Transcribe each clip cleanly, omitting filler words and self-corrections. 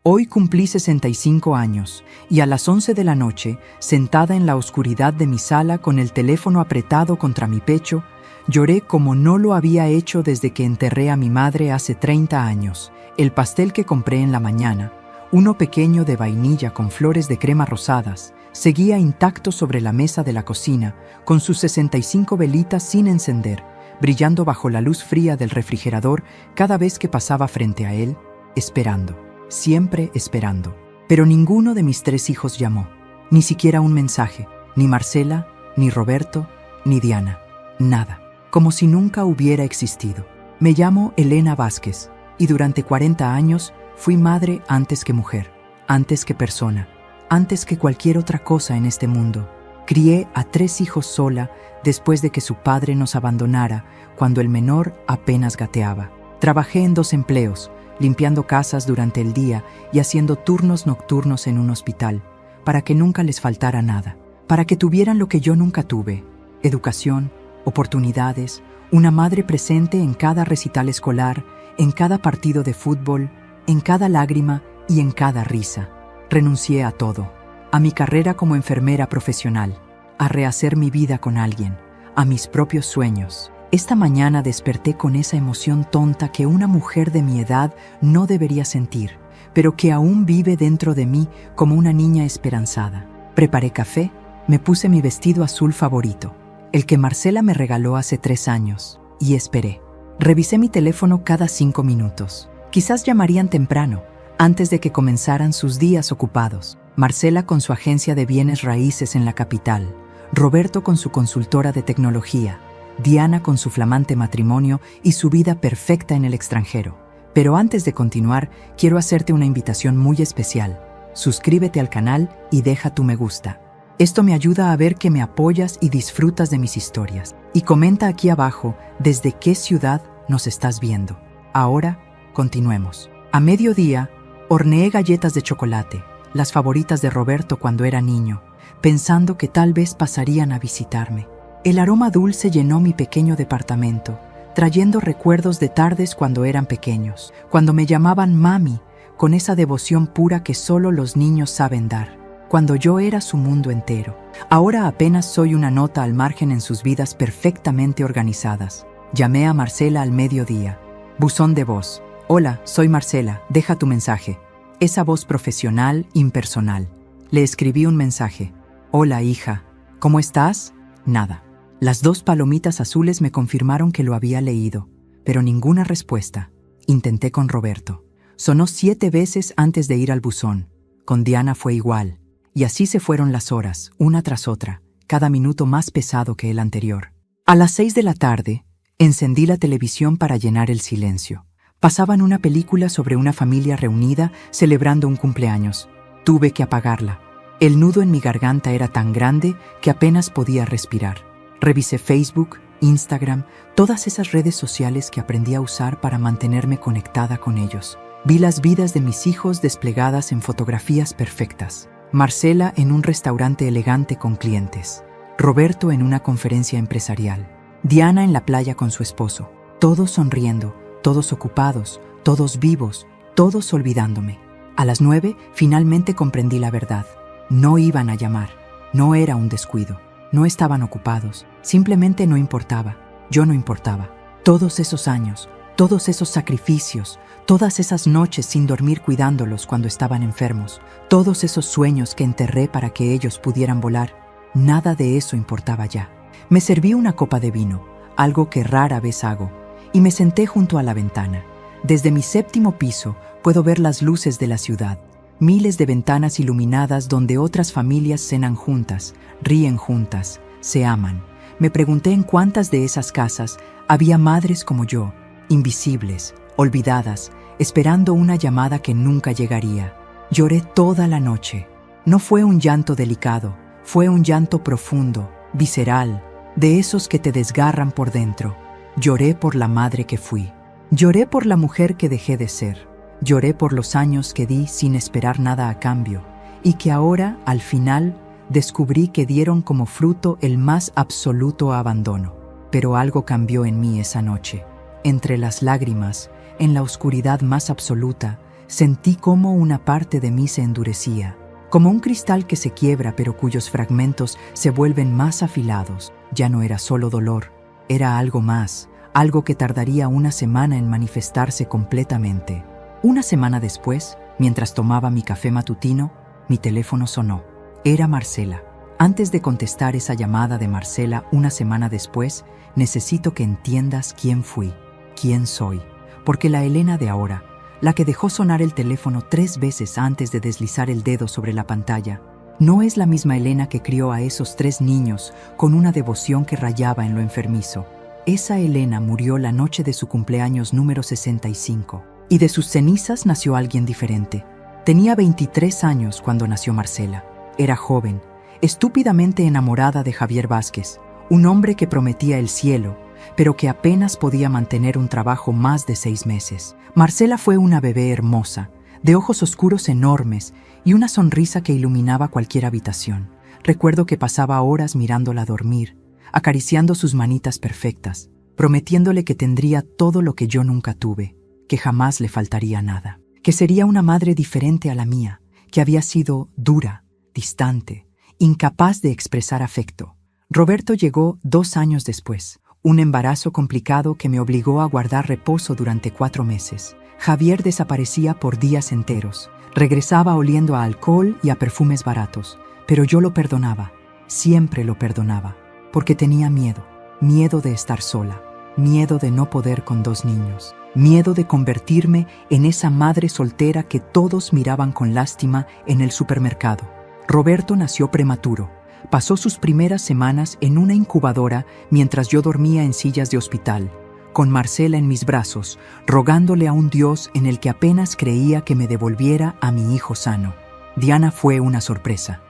Hoy cumplí 65 años y a las 11 de la noche, sentada en la oscuridad de mi sala con el teléfono apretado contra mi pecho, lloré como no lo había hecho desde que enterré a mi madre hace 30 años. El pastel que compré en la mañana, uno pequeño de vainilla con flores de crema rosadas, seguía intacto sobre la mesa de la cocina, con sus 65 velitas sin encender, brillando bajo la luz fría del refrigerador cada vez que pasaba frente a él, esperando. Siempre esperando. Pero ninguno de mis 3 hijos llamó, ni siquiera un mensaje, ni Marcela, ni Roberto, ni Diana, nada, como si nunca hubiera existido. Me llamo Elena Vázquez y durante 40 años fui madre antes que mujer, antes que persona, antes que cualquier otra cosa en este mundo. Crié a 3 hijos sola después de que su padre nos abandonara cuando el menor apenas gateaba. Trabajé en 2 empleos, limpiando casas durante el día y haciendo turnos nocturnos en un hospital, para que nunca les faltara nada, para que tuvieran lo que yo nunca tuve: educación, oportunidades, una madre presente en cada recital escolar, en cada partido de fútbol, en cada lágrima y en cada risa. Renuncié a todo, a mi carrera como enfermera profesional, a rehacer mi vida con alguien, a mis propios sueños. Esta mañana desperté con esa emoción tonta que una mujer de mi edad no debería sentir, pero que aún vive dentro de mí como una niña esperanzada. Preparé café, me puse mi vestido azul favorito, el que Marcela me regaló hace 3 años, y esperé. Revisé mi teléfono cada 5 minutos. Quizás llamarían temprano, antes de que comenzaran sus días ocupados. Marcela con su agencia de bienes raíces en la capital, Roberto con su consultora de tecnología, Diana con su flamante matrimonio y su vida perfecta en el extranjero. Pero antes de continuar, quiero hacerte una invitación muy especial. Suscríbete al canal y deja tu me gusta. Esto me ayuda a ver que me apoyas y disfrutas de mis historias. Y comenta aquí abajo desde qué ciudad nos estás viendo. Ahora, continuemos. A mediodía, horneé galletas de chocolate, las favoritas de Roberto cuando era niño, pensando que tal vez pasarían a visitarme. El aroma dulce llenó mi pequeño departamento, trayendo recuerdos de tardes cuando eran pequeños, cuando me llamaban mami, con esa devoción pura que solo los niños saben dar, cuando yo era su mundo entero. Ahora apenas soy una nota al margen en sus vidas perfectamente organizadas. Llamé a Marcela al mediodía. Buzón de voz. Hola, soy Marcela, deja tu mensaje. Esa voz profesional, impersonal. Le escribí un mensaje. Hola, hija, ¿cómo estás? Nada. Las 2 palomitas azules me confirmaron que lo había leído, pero ninguna respuesta. Intenté con Roberto. Sonó 7 veces antes de ir al buzón. Con Diana fue igual. Y así se fueron las horas, una tras otra, cada minuto más pesado que el anterior. A las 6 de la tarde, encendí la televisión para llenar el silencio. Pasaban una película sobre una familia reunida celebrando un cumpleaños. Tuve que apagarla. El nudo en mi garganta era tan grande que apenas podía respirar. Revisé Facebook, Instagram, todas esas redes sociales que aprendí a usar para mantenerme conectada con ellos. Vi las vidas de mis hijos desplegadas en fotografías perfectas. Marcela en un restaurante elegante con clientes. Roberto en una conferencia empresarial. Diana en la playa con su esposo. Todos sonriendo, todos ocupados, todos vivos, todos olvidándome. A las 9 finalmente comprendí la verdad. No iban a llamar. No era un descuido. No estaban ocupados, simplemente no importaba, yo no importaba. Todos esos años, todos esos sacrificios, todas esas noches sin dormir cuidándolos cuando estaban enfermos, todos esos sueños que enterré para que ellos pudieran volar, nada de eso importaba ya. Me serví una copa de vino, algo que rara vez hago, y me senté junto a la ventana. Desde mi 7º piso puedo ver las luces de la ciudad. Miles de ventanas iluminadas donde otras familias cenan juntas, ríen juntas, se aman. Me pregunté en cuántas de esas casas había madres como yo, invisibles, olvidadas, esperando una llamada que nunca llegaría. Lloré toda la noche. No fue un llanto delicado, fue un llanto profundo, visceral, de esos que te desgarran por dentro. Lloré por la madre que fui. Lloré por la mujer que dejé de ser. Lloré por los años que di sin esperar nada a cambio y que ahora, al final, descubrí que dieron como fruto el más absoluto abandono. Pero algo cambió en mí esa noche. Entre las lágrimas, en la oscuridad más absoluta, Sentí cómo una parte de mí se endurecía, como un cristal que se quiebra pero cuyos fragmentos se vuelven más afilados. Ya no era solo dolor, era algo más, algo que tardaría una semana en manifestarse completamente. Una semana después, mientras tomaba mi café matutino, mi teléfono sonó. Era Marcela. Antes de contestar esa llamada de Marcela una semana después, necesito que entiendas quién fui, quién soy, porque la Elena de ahora, la que dejó sonar el teléfono 3 veces antes de deslizar el dedo sobre la pantalla, no es la misma Elena que crió a esos 3 niños con una devoción que rayaba en lo enfermizo. Esa Elena murió la noche de su cumpleaños número 65, y de sus cenizas nació alguien diferente. Tenía 23 años cuando nació Marcela. Era joven, estúpidamente enamorada de Javier Vázquez, un hombre que prometía el cielo, pero que apenas podía mantener un trabajo más de 6 meses. Marcela fue una bebé hermosa, de ojos oscuros enormes y una sonrisa que iluminaba cualquier habitación. Recuerdo que pasaba horas mirándola dormir, acariciando sus manitas perfectas, prometiéndole que tendría todo lo que yo nunca tuve, que jamás le faltaría nada, que sería una madre diferente a la mía, que había sido dura, distante, incapaz de expresar afecto. Roberto llegó 2 años después, un embarazo complicado que me obligó a guardar reposo durante 4 meses. Javier desaparecía por días enteros, regresaba oliendo a alcohol y a perfumes baratos, pero yo lo perdonaba, siempre lo perdonaba, porque tenía miedo de estar sola, miedo de no poder con 2 niños, miedo de convertirme en esa madre soltera que todos miraban con lástima en el supermercado. Roberto nació prematuro. Pasó sus primeras semanas en una incubadora mientras yo dormía en sillas de hospital, con Marcela en mis brazos, rogándole a un Dios en el que apenas creía que me devolviera a mi hijo sano. Diana fue una sorpresa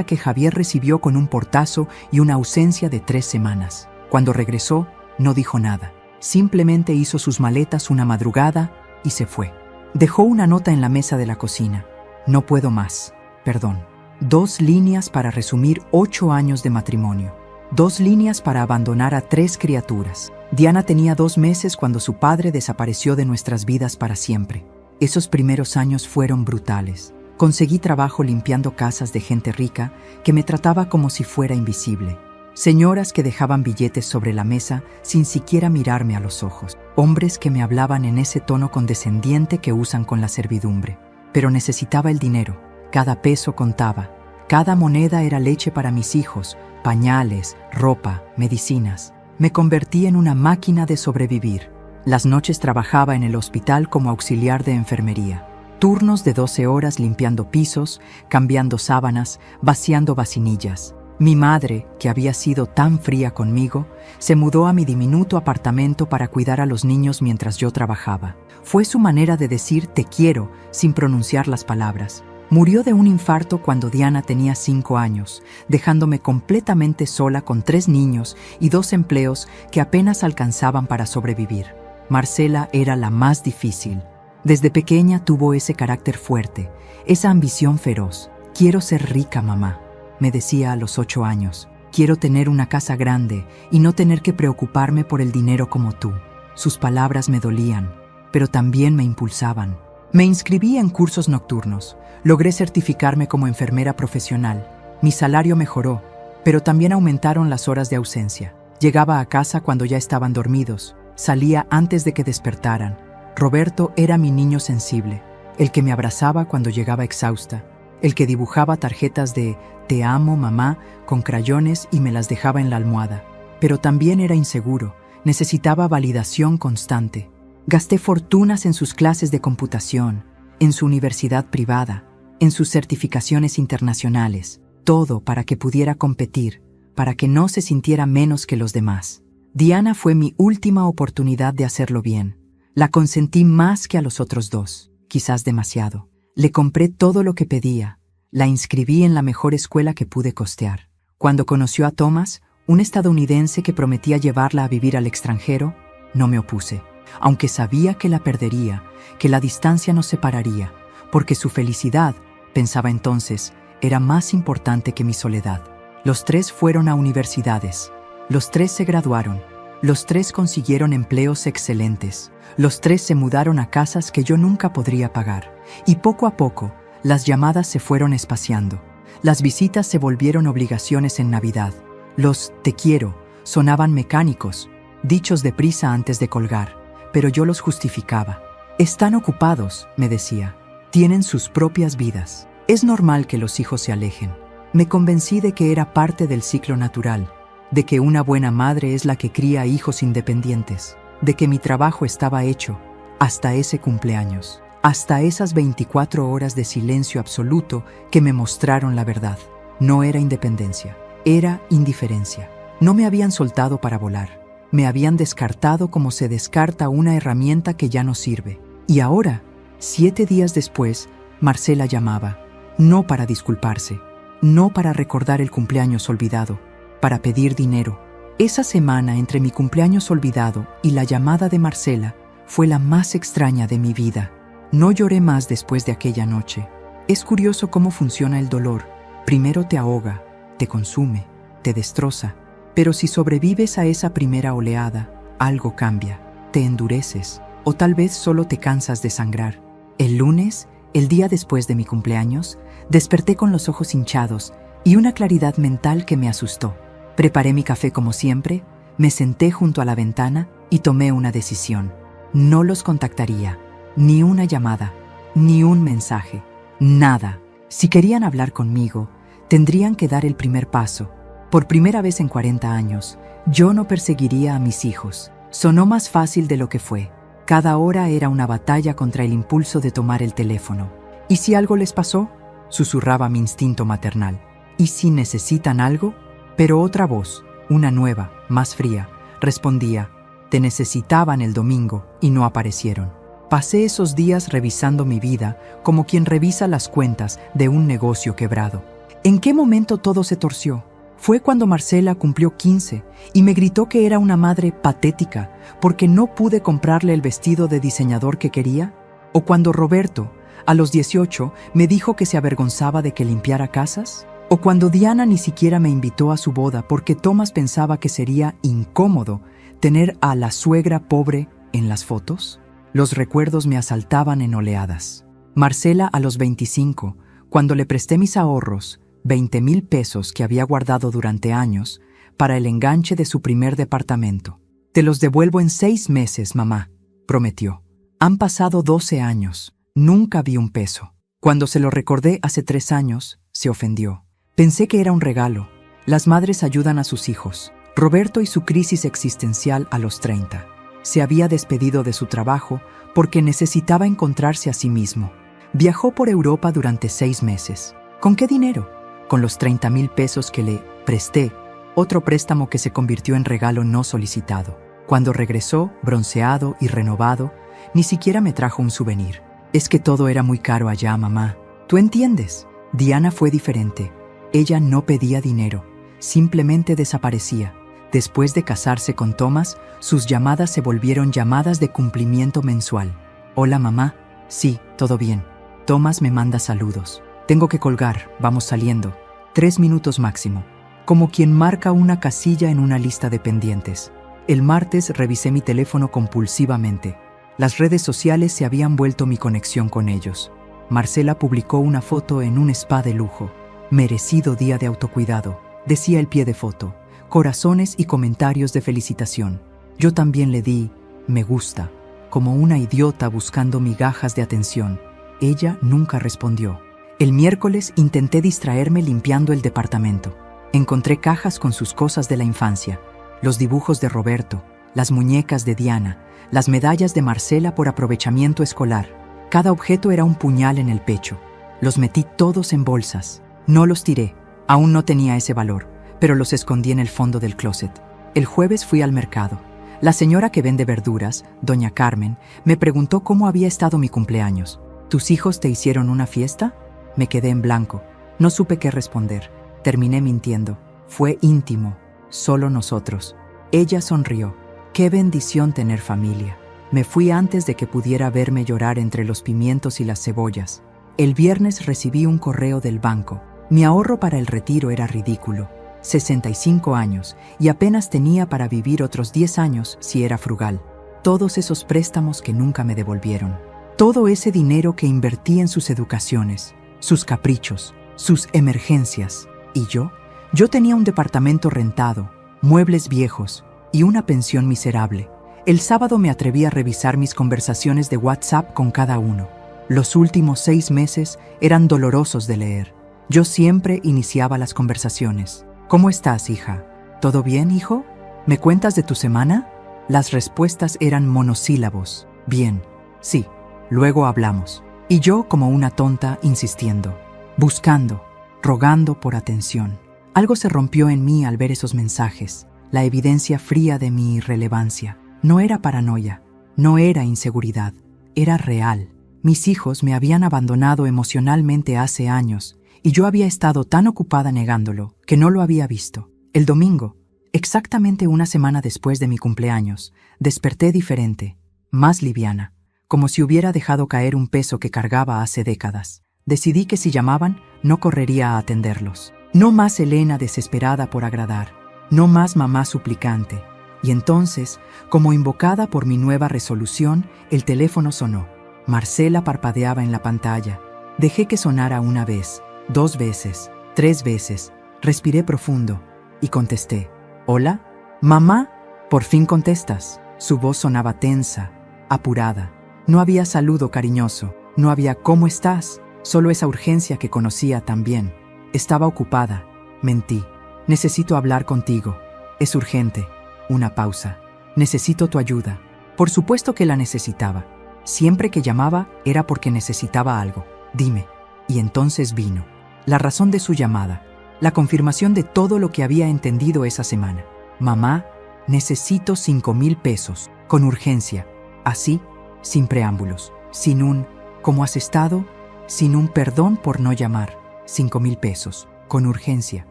que Javier recibió con un portazo y una ausencia de 3 semanas. Cuando regresó, no dijo nada, simplemente hizo sus maletas una madrugada y se fue. Dejó una nota en la mesa de la cocina. No puedo más, perdón. 2 líneas para resumir 8 años de matrimonio. 2 líneas para abandonar a 3 criaturas. Diana tenía 2 meses cuando su padre desapareció de nuestras vidas para siempre. Esos primeros años fueron brutales. Conseguí trabajo limpiando casas de gente rica que me trataba como si fuera invisible. Señoras que dejaban billetes sobre la mesa sin siquiera mirarme a los ojos. Hombres que me hablaban en ese tono condescendiente que usan con la servidumbre. Pero necesitaba el dinero. Cada peso contaba. Cada moneda era leche para mis hijos, pañales, ropa, medicinas. Me convertí en una máquina de sobrevivir. Las noches trabajaba en el hospital como auxiliar de enfermería. Turnos de 12 horas limpiando pisos, cambiando sábanas, vaciando vacinillas. Mi madre, que había sido tan fría conmigo, se mudó a mi diminuto apartamento para cuidar a los niños mientras yo trabajaba. Fue su manera de decir te quiero sin pronunciar las palabras. Murió de un infarto cuando Diana tenía 5 años, dejándome completamente sola con 3 niños y 2 empleos que apenas alcanzaban para sobrevivir. Marcela era la más difícil. Desde pequeña tuvo ese carácter fuerte, esa ambición feroz. Quiero ser rica, mamá, me decía a los 8 años. Quiero tener una casa grande y no tener que preocuparme por el dinero como tú. Sus palabras me dolían, pero también me impulsaban. Me inscribí en cursos nocturnos. Logré certificarme como enfermera profesional. Mi salario mejoró, pero también aumentaron las horas de ausencia. Llegaba a casa cuando ya estaban dormidos. Salía antes de que despertaran. Roberto era mi niño sensible, el que me abrazaba cuando llegaba exhausta, el que dibujaba tarjetas de «Te amo, mamá» con crayones y me las dejaba en la almohada. Pero también era inseguro, necesitaba validación constante. Gasté fortunas en sus clases de computación, en su universidad privada, en sus certificaciones internacionales, todo para que pudiera competir, para que no se sintiera menos que los demás. Diana fue mi última oportunidad de hacerlo bien. La consentí más que a los otros 2, quizás demasiado. Le compré todo lo que pedía. La inscribí en la mejor escuela que pude costear. Cuando conoció a Thomas, un estadounidense que prometía llevarla a vivir al extranjero, no me opuse, aunque sabía que la perdería, que la distancia nos separaría, porque su felicidad, pensaba entonces, era más importante que mi soledad. Los 3 fueron a universidades. Los 3 se graduaron. Los tres consiguieron empleos excelentes. Los tres se mudaron a casas que yo nunca podría pagar. Y poco a poco, las llamadas se fueron espaciando. Las visitas se volvieron obligaciones en Navidad. Los «te quiero» sonaban mecánicos, dichos deprisa antes de colgar, pero yo los justificaba. «Están ocupados», me decía. «Tienen sus propias vidas. Es normal que los hijos se alejen». Me convencí de que era parte del ciclo natural, de que una buena madre es la que cría hijos independientes, de que mi trabajo estaba hecho hasta ese cumpleaños, hasta esas 24 horas de silencio absoluto que me mostraron la verdad. No era independencia, era indiferencia. No me habían soltado para volar, me habían descartado como se descarta una herramienta que ya no sirve. Y ahora, 7 días después, Marcela llamaba, no para disculparse, no para recordar el cumpleaños olvidado, para pedir dinero. Esa semana entre mi cumpleaños olvidado y la llamada de Marcela fue la más extraña de mi vida. No lloré más después de aquella noche. Es curioso cómo funciona el dolor. Primero te ahoga, te consume, te destroza. Pero si sobrevives a esa primera oleada, algo cambia, te endureces, o tal vez solo te cansas de sangrar. El lunes, el día después de mi cumpleaños, desperté con los ojos hinchados y una claridad mental que me asustó. Preparé mi café como siempre, me senté junto a la ventana y tomé una decisión. No los contactaría, ni una llamada, ni un mensaje, nada. Si querían hablar conmigo, tendrían que dar el primer paso. Por primera vez en 40 años, yo no perseguiría a mis hijos. Sonó más fácil de lo que fue. Cada hora era una batalla contra el impulso de tomar el teléfono. ¿Y si algo les pasó?, susurraba mi instinto maternal. ¿Y si necesitan algo? Pero otra voz, una nueva, más fría, respondía, te necesitaban el domingo y no aparecieron. Pasé esos días revisando mi vida como quien revisa las cuentas de un negocio quebrado. ¿En qué momento todo se torció? Fue cuando Marcela cumplió 15 y me gritó que era una madre patética porque no pude comprarle el vestido de diseñador que quería, o cuando Roberto, a los 18, me dijo que se avergonzaba de que limpiara casas, o cuando Diana ni siquiera me invitó a su boda porque Tomás pensaba que sería incómodo tener a la suegra pobre en las fotos. Los recuerdos me asaltaban en oleadas. Marcela a los 25, cuando le presté mis ahorros, 20,000 pesos que había guardado durante años, para el enganche de su primer departamento. Te los devuelvo en 6 meses, mamá, prometió. Han pasado 12 años. Nunca vi un peso. Cuando se lo recordé hace 3 años, se ofendió. Pensé que era un regalo. Las madres ayudan a sus hijos. Roberto y su crisis existencial a los 30. Se había despedido de su trabajo porque necesitaba encontrarse a sí mismo. Viajó por Europa durante 6 meses. ¿Con qué dinero? Con los 30,000 pesos que le presté, otro préstamo que se convirtió en regalo no solicitado. Cuando regresó, bronceado y renovado, ni siquiera me trajo un souvenir. Es que todo era muy caro allá, mamá. ¿Tú entiendes? Diana fue diferente. Ella no pedía dinero, simplemente desaparecía. Después de casarse con Tomás, sus llamadas se volvieron llamadas de cumplimiento mensual. Hola, mamá. Sí, todo bien. Tomás me manda saludos. Tengo que colgar, vamos saliendo. 3 minutos máximo. Como quien marca una casilla en una lista de pendientes. El martes revisé mi teléfono compulsivamente. Las redes sociales se habían vuelto mi conexión con ellos. Marcela publicó una foto en un spa de lujo. Merecido día de autocuidado, decía el pie de foto. Corazones y comentarios de felicitación. Yo también le di me gusta, como una idiota buscando migajas de atención. Ella nunca respondió. El miércoles intenté distraerme limpiando el departamento. Encontré cajas con sus cosas de la infancia, los dibujos de Roberto, las muñecas de Diana, las medallas de Marcela por aprovechamiento escolar. Cada objeto era un puñal en el pecho. Los metí todos en bolsas. No los tiré, aún no tenía ese valor, pero los escondí en el fondo del closet. El jueves fui al mercado. La señora que vende verduras, doña Carmen, me preguntó cómo había estado mi cumpleaños. ¿Tus hijos te hicieron una fiesta? Me quedé en blanco. No supe qué responder. Terminé mintiendo. Fue íntimo, solo nosotros. Ella sonrió. Qué bendición tener familia. Me fui antes de que pudiera verme llorar entre los pimientos y las cebollas. El viernes recibí un correo del banco. Mi ahorro para el retiro era ridículo. 65 años, y apenas tenía para vivir otros 10 años si era frugal. Todos esos préstamos que nunca me devolvieron. Todo ese dinero que invertí en sus educaciones, sus caprichos, sus emergencias. ¿Y yo? Yo tenía un departamento rentado, muebles viejos y una pensión miserable. El sábado me atreví a revisar mis conversaciones de WhatsApp con cada uno. Los últimos 6 meses eran dolorosos de leer. Yo siempre iniciaba las conversaciones. ¿Cómo estás, hija? ¿Todo bien, hijo? ¿Me cuentas de tu semana? Las respuestas eran monosílabos. Bien, sí, luego hablamos. Y yo, como una tonta, insistiendo, buscando, rogando por atención. Algo se rompió en mí al ver esos mensajes, la evidencia fría de mi irrelevancia. No era paranoia, no era inseguridad, era real. Mis hijos me habían abandonado emocionalmente hace años, y yo había estado tan ocupada negándolo que no lo había visto. El domingo, exactamente una semana después de mi cumpleaños, desperté diferente, más liviana, como si hubiera dejado caer un peso que cargaba hace décadas. Decidí que si llamaban, no correría a atenderlos. No más Elena desesperada por agradar, no más mamá suplicante. Y entonces, como invocada por mi nueva resolución, el teléfono sonó. Marcela parpadeaba en la pantalla. Dejé que sonara una vez, 2 veces, 3 veces. Respiré profundo y contesté. ¿Hola? ¿Mamá? Por fin contestas. Su voz sonaba tensa, apurada. No había saludo cariñoso, no había ¿cómo estás? Solo esa urgencia que conocía tan bien. Estaba ocupada. Mentí. Necesito hablar contigo. Es urgente. Una pausa. Necesito tu ayuda. Por supuesto que la necesitaba. Siempre que llamaba era porque necesitaba algo. Dime. Y entonces vino. La razón de su llamada. La confirmación de todo lo que había entendido esa semana. Mamá, necesito 5,000 pesos. Con urgencia. Así, sin preámbulos. Sin un ¿cómo has estado? Sin un perdón por no llamar. 5,000 pesos. Con urgencia.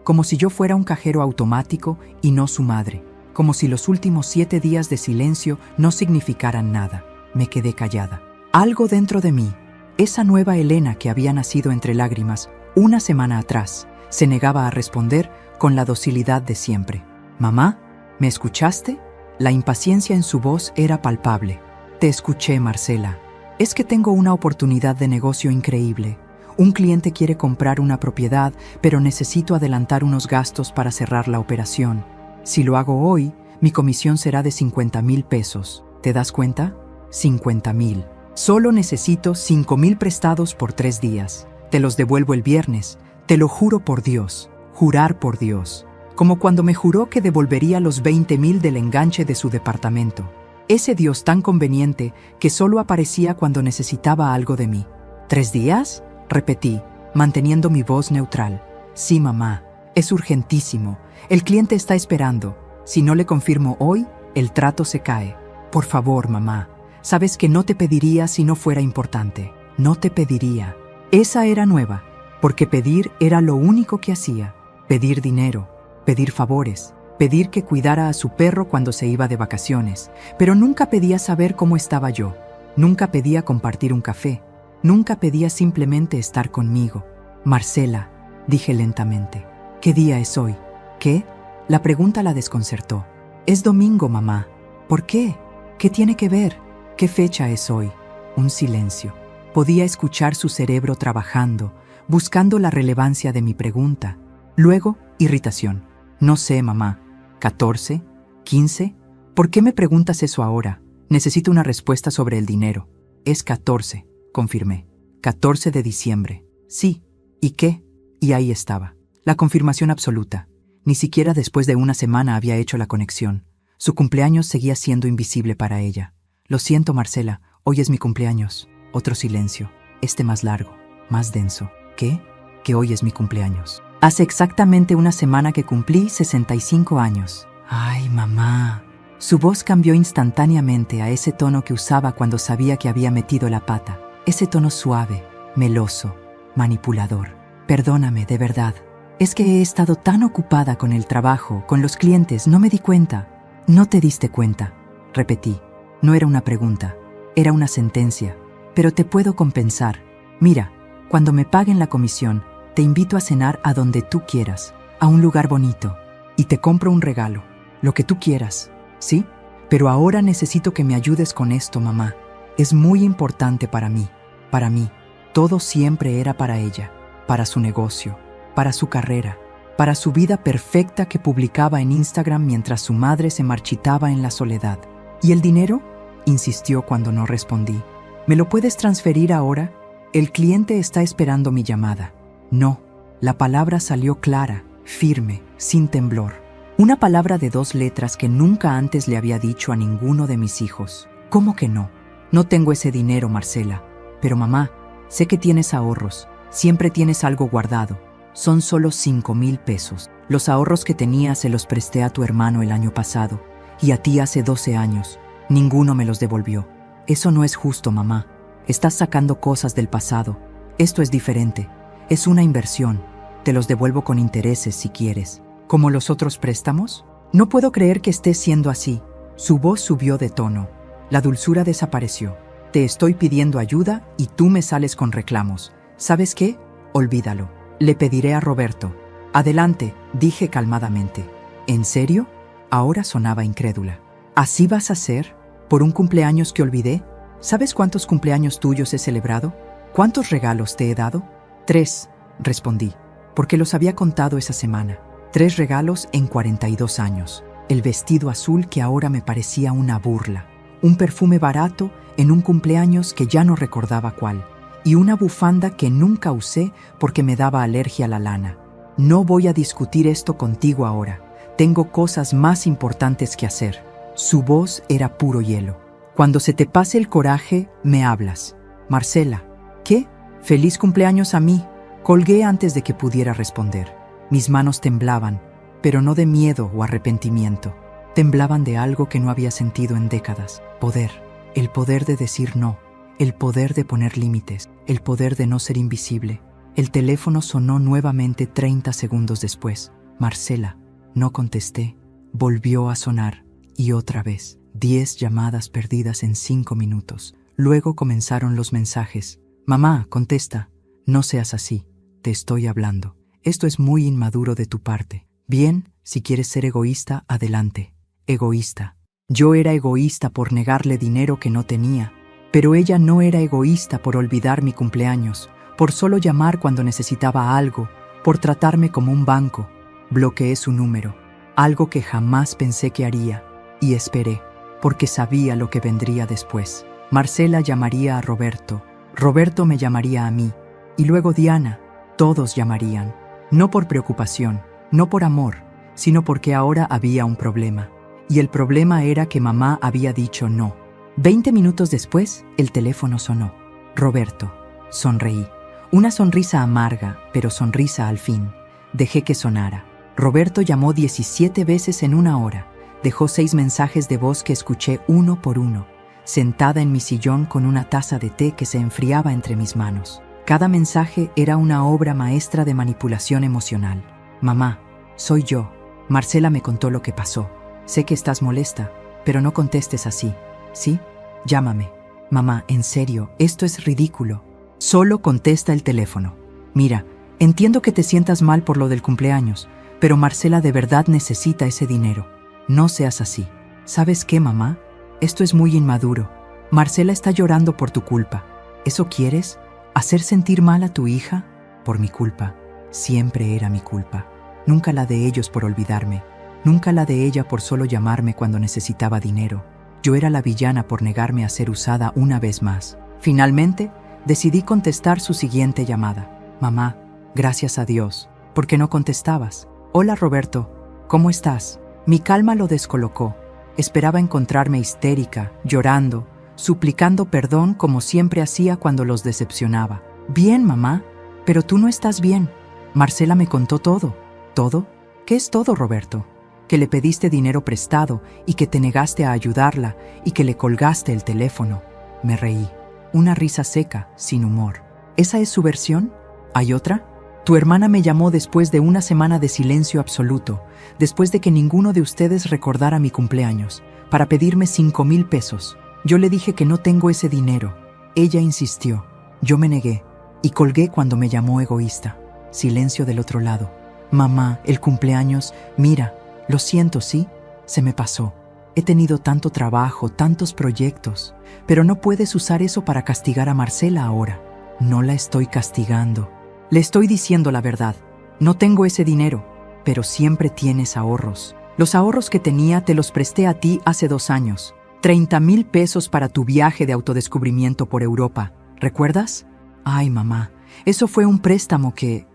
Como si yo fuera un cajero automático y no su madre. Como si los últimos 7 días de silencio no significaran nada. Me quedé callada. Algo dentro de mí, esa nueva Elena que había nacido entre lágrimas una semana atrás, se negaba a responder con la docilidad de siempre. «Mamá, ¿me escuchaste?» La impaciencia en su voz era palpable. «Te escuché, Marcela. Es que tengo una oportunidad de negocio increíble. Un cliente quiere comprar una propiedad, pero necesito adelantar unos gastos para cerrar la operación. Si lo hago hoy, mi comisión será de 50,000 pesos. ¿Te das cuenta? 50,000. Solo necesito 5,000 prestados por 3 días. Te los devuelvo el viernes. Te lo juro por Dios. Jurar por Dios. Como cuando me juró que devolvería los 20,000 del enganche de su departamento. Ese Dios tan conveniente que solo aparecía cuando necesitaba algo de mí. ¿3 días? Repetí, manteniendo mi voz neutral. Sí, mamá. Es urgentísimo. El cliente está esperando. Si no le confirmo hoy, el trato se cae. Por favor, mamá. Sabes que no te pediría si no fuera importante. No te pediría. Esa era nueva, porque pedir era lo único que hacía. Pedir dinero, pedir favores, pedir que cuidara a su perro cuando se iba de vacaciones, pero nunca pedía saber cómo estaba yo. Nunca pedía compartir un café. Nunca pedía simplemente estar conmigo. Marcela, dije lentamente. ¿Qué día es hoy? ¿Qué? La pregunta la desconcertó. Es domingo, mamá. ¿Por qué? ¿Qué tiene que ver? ¿Qué fecha es hoy? Un silencio. Podía escuchar su cerebro trabajando, buscando la relevancia de mi pregunta. Luego, irritación. No sé, mamá. ¿14? ¿15? ¿Por qué me preguntas eso ahora? Necesito una respuesta sobre el dinero. Es 14, confirmé. 14 de diciembre. Sí. ¿Y qué? Y ahí estaba. La confirmación absoluta. Ni siquiera después de una semana había hecho la conexión. Su cumpleaños seguía siendo invisible para ella. Lo siento, Marcela, hoy es mi cumpleaños. Otro silencio, más largo, más denso. ¿Qué? Que hoy es mi cumpleaños. Hace exactamente una semana que cumplí 65 años. ¡Ay, mamá! Su voz cambió instantáneamente a ese tono que usaba cuando sabía que había metido la pata. Ese tono suave, meloso, manipulador. Perdóname, de verdad. Es que he estado tan ocupada con el trabajo, con los clientes, no me di cuenta. No te diste cuenta, repetí. No era una pregunta, era una sentencia. Pero te puedo compensar. Mira, cuando me paguen la comisión, te invito a cenar a donde tú quieras. a un lugar bonito y te compro un regalo, lo que tú quieras, ¿sí? Pero ahora necesito que me ayudes con esto, mamá. Es muy importante para mí. Para mí, todo siempre era para ella, para su negocio, para su carrera, para su vida perfecta que publicaba en Instagram mientras su madre se marchitaba en la soledad. ¿Y el dinero?, insistió cuando no respondí. ¿Me lo puedes transferir ahora? El cliente está esperando mi llamada. No, la palabra salió clara, firme, sin temblor. Una palabra de 2 letras que nunca antes le había dicho a ninguno de mis hijos. ¿Cómo que no? No tengo ese dinero, Marcela. Pero mamá, sé que tienes ahorros. Siempre tienes algo guardado. Son solo 5,000 pesos. Los ahorros que tenía se los presté a tu hermano el año pasado y a ti hace 12 años. Ninguno me los devolvió. Eso no es justo, mamá. Estás sacando cosas del pasado. Esto es diferente. Es una inversión. Te los devuelvo con intereses si quieres. ¿Como los otros préstamos? No puedo creer que estés siendo así. Su voz subió de tono. La dulzura desapareció. Te estoy pidiendo ayuda y tú me sales con reclamos. ¿Sabes qué? Olvídalo. Le pediré a Roberto. Adelante, dije calmadamente. ¿En serio? Ahora sonaba incrédula. ¿Así vas a hacer? ¿Por un cumpleaños que olvidé? ¿Sabes cuántos cumpleaños tuyos he celebrado? ¿Cuántos regalos te he dado? 3, respondí, porque los había contado esa semana. 3 regalos en 42 años. El vestido azul que ahora me parecía una burla. Un perfume barato en un cumpleaños que ya no recordaba cuál. Y una bufanda que nunca usé porque me daba alergia a la lana. No voy a discutir esto contigo ahora. Tengo cosas más importantes que hacer. Su voz era puro hielo. Cuando se te pase el coraje, me hablas. Marcela. ¿Qué? Feliz cumpleaños a mí. Colgué antes de que pudiera responder. Mis manos temblaban, pero no de miedo o arrepentimiento. Temblaban de algo que no había sentido en décadas. Poder. El poder de decir no. El poder de poner límites. El poder de no ser invisible. El teléfono sonó nuevamente 30 segundos después. Marcela. No contesté. Volvió a sonar. Y otra vez. 10 llamadas perdidas en 5 minutos. Luego comenzaron los mensajes. Mamá, contesta. No seas así. Te estoy hablando. Esto es muy inmaduro de tu parte. Bien, si quieres ser egoísta, adelante. Egoísta. Yo era egoísta por negarle dinero que no tenía, pero ella no era egoísta por olvidar mi cumpleaños, por solo llamar cuando necesitaba algo, por tratarme como un banco. Bloqueé su número, algo que jamás pensé que haría, y esperé, porque sabía lo que vendría después. Marcela llamaría a Roberto, Roberto me llamaría a mí, y luego Diana. Todos llamarían, no por preocupación, no por amor, sino porque ahora había un problema. Y el problema era que mamá había dicho no. 20 minutos después, el teléfono sonó. Roberto. Sonreí. Una sonrisa amarga, pero sonrisa al fin. Dejé que sonara. Roberto llamó 17 veces en 1 hora. Dejó 6 mensajes de voz que escuché uno por uno, sentada en mi sillón con una taza de té que se enfriaba entre mis manos. Cada mensaje era una obra maestra de manipulación emocional. Mamá, soy yo. Marcela me contó lo que pasó. Sé que estás molesta, pero no contestes así. ¿Sí? Llámame. Mamá, en serio, esto es ridículo. Solo contesta el teléfono. Mira, entiendo que te sientas mal por lo del cumpleaños, pero Marcela de verdad necesita ese dinero. No seas así. ¿Sabes qué, mamá? Esto es muy inmaduro. Marcela está llorando por tu culpa. ¿Eso quieres? ¿Hacer sentir mal a tu hija? Por mi culpa. Siempre era mi culpa. Nunca la de ellos por olvidarme. Nunca la de ella por solo llamarme cuando necesitaba dinero. Yo era la villana por negarme a ser usada una vez más. Finalmente, decidí contestar su siguiente llamada. Mamá, gracias a Dios. ¿Por qué no contestabas? Hola, Roberto. ¿Cómo estás? Mi calma lo descolocó. Esperaba encontrarme histérica, llorando, suplicando perdón como siempre hacía cuando los decepcionaba. Bien, mamá, pero tú no estás bien. Marcela me contó todo. ¿Todo? ¿Qué es todo, Roberto? Que le pediste dinero prestado y que te negaste a ayudarla y que le colgaste el teléfono. Me reí. Una risa seca, sin humor. ¿Esa es su versión? ¿Hay otra? Tu hermana me llamó después de una semana de silencio absoluto, después de que ninguno de ustedes recordara mi cumpleaños, para pedirme 5,000 pesos. Yo le dije que no tengo ese dinero. Ella insistió. Yo me negué y colgué cuando me llamó egoísta. Silencio del otro lado. Mamá, el cumpleaños, mira, lo siento, ¿sí? Se me pasó. He tenido tanto trabajo, tantos proyectos, pero no puedes usar eso para castigar a Marcela ahora. No la estoy castigando. Le estoy diciendo la verdad. No tengo ese dinero, pero siempre tienes ahorros. Los ahorros que tenía te los presté a ti hace 2 años. 30,000 pesos para tu viaje de autodescubrimiento por Europa. ¿Recuerdas? Ay, mamá, eso fue un préstamo que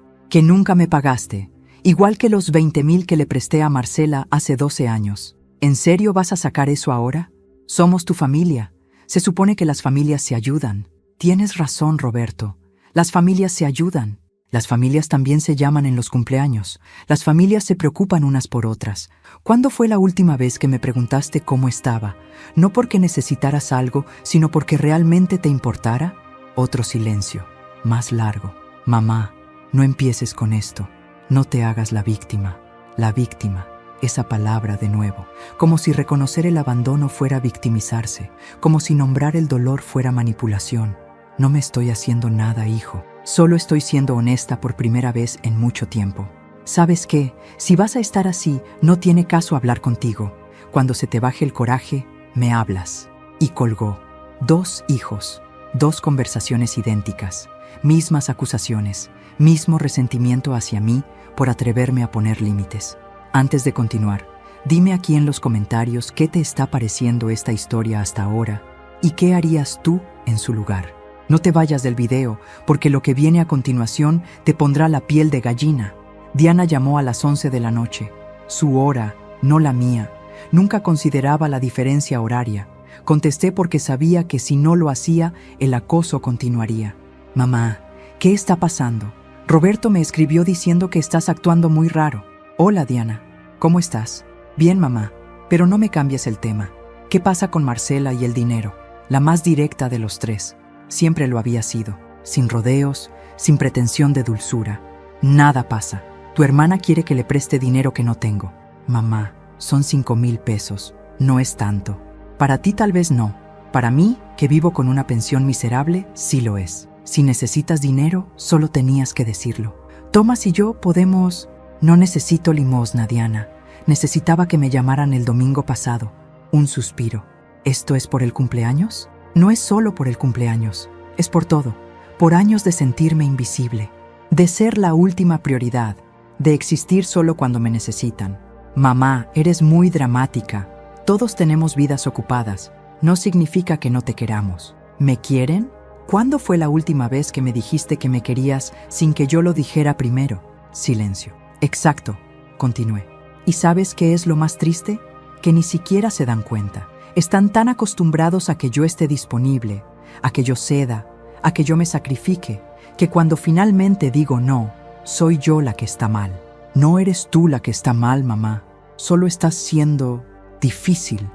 nunca me pagaste. Igual que los 20,000 que le presté a Marcela hace 12 años. ¿En serio vas a sacar eso ahora? Somos tu familia. Se supone que las familias se ayudan. Tienes razón, Roberto. Las familias se ayudan. Las familias también se llaman en los cumpleaños. Las familias se preocupan unas por otras. ¿Cuándo fue la última vez que me preguntaste cómo estaba? No porque necesitaras algo, sino porque realmente te importara. Otro silencio, más largo. Mamá, no empieces con esto. No te hagas la víctima. La víctima. Esa palabra de nuevo, como si reconocer el abandono fuera victimizarse, como si nombrar el dolor fuera manipulación. No me estoy haciendo nada, hijo. Solo estoy siendo honesta por primera vez en mucho tiempo. ¿Sabes qué? Si vas a estar así, no tiene caso hablar contigo. Cuando se te baje el coraje, me hablas. Y colgó. 2 hijos, 2 conversaciones idénticas, mismas acusaciones, mismo resentimiento hacia mí por atreverme a poner límites. Antes de continuar, dime aquí en los comentarios qué te está pareciendo esta historia hasta ahora y qué harías tú en su lugar. No te vayas del video, porque lo que viene a continuación te pondrá la piel de gallina. Diana llamó a las 11 de la noche. Su hora, no la mía. Nunca consideraba la diferencia horaria. Contesté porque sabía que si no lo hacía, el acoso continuaría. Mamá, ¿qué está pasando? Roberto me escribió diciendo que estás actuando muy raro. Hola, Diana. ¿Cómo estás? Bien, mamá, pero no me cambies el tema. ¿Qué pasa con Marcela y el dinero? La más directa de los 3. Siempre lo había sido. Sin rodeos, sin pretensión de dulzura. Nada pasa. Tu hermana quiere que le preste dinero que no tengo. Mamá, son 5,000 pesos. No es tanto. Para ti tal vez no. Para mí, que vivo con una pensión miserable, sí lo es. Si necesitas dinero, solo tenías que decirlo. Tomás y yo podemos... No necesito limosna, Diana. Necesitaba que me llamaran el domingo pasado. Un suspiro. ¿Esto es por el cumpleaños? No es solo por el cumpleaños. Es por todo. Por años de sentirme invisible. De ser la última prioridad. De existir solo cuando me necesitan. Mamá, eres muy dramática. Todos tenemos vidas ocupadas. No significa que no te queramos. ¿Me quieren? ¿Cuándo fue la última vez que me dijiste que me querías sin que yo lo dijera primero? Silencio. Exacto, continué. ¿Y sabes qué es lo más triste? Que ni siquiera se dan cuenta. Están tan acostumbrados a que yo esté disponible, a que yo ceda, a que yo me sacrifique, que cuando finalmente digo no, soy yo la que está mal. No eres tú la que está mal, mamá. Solo estás siendo difícil,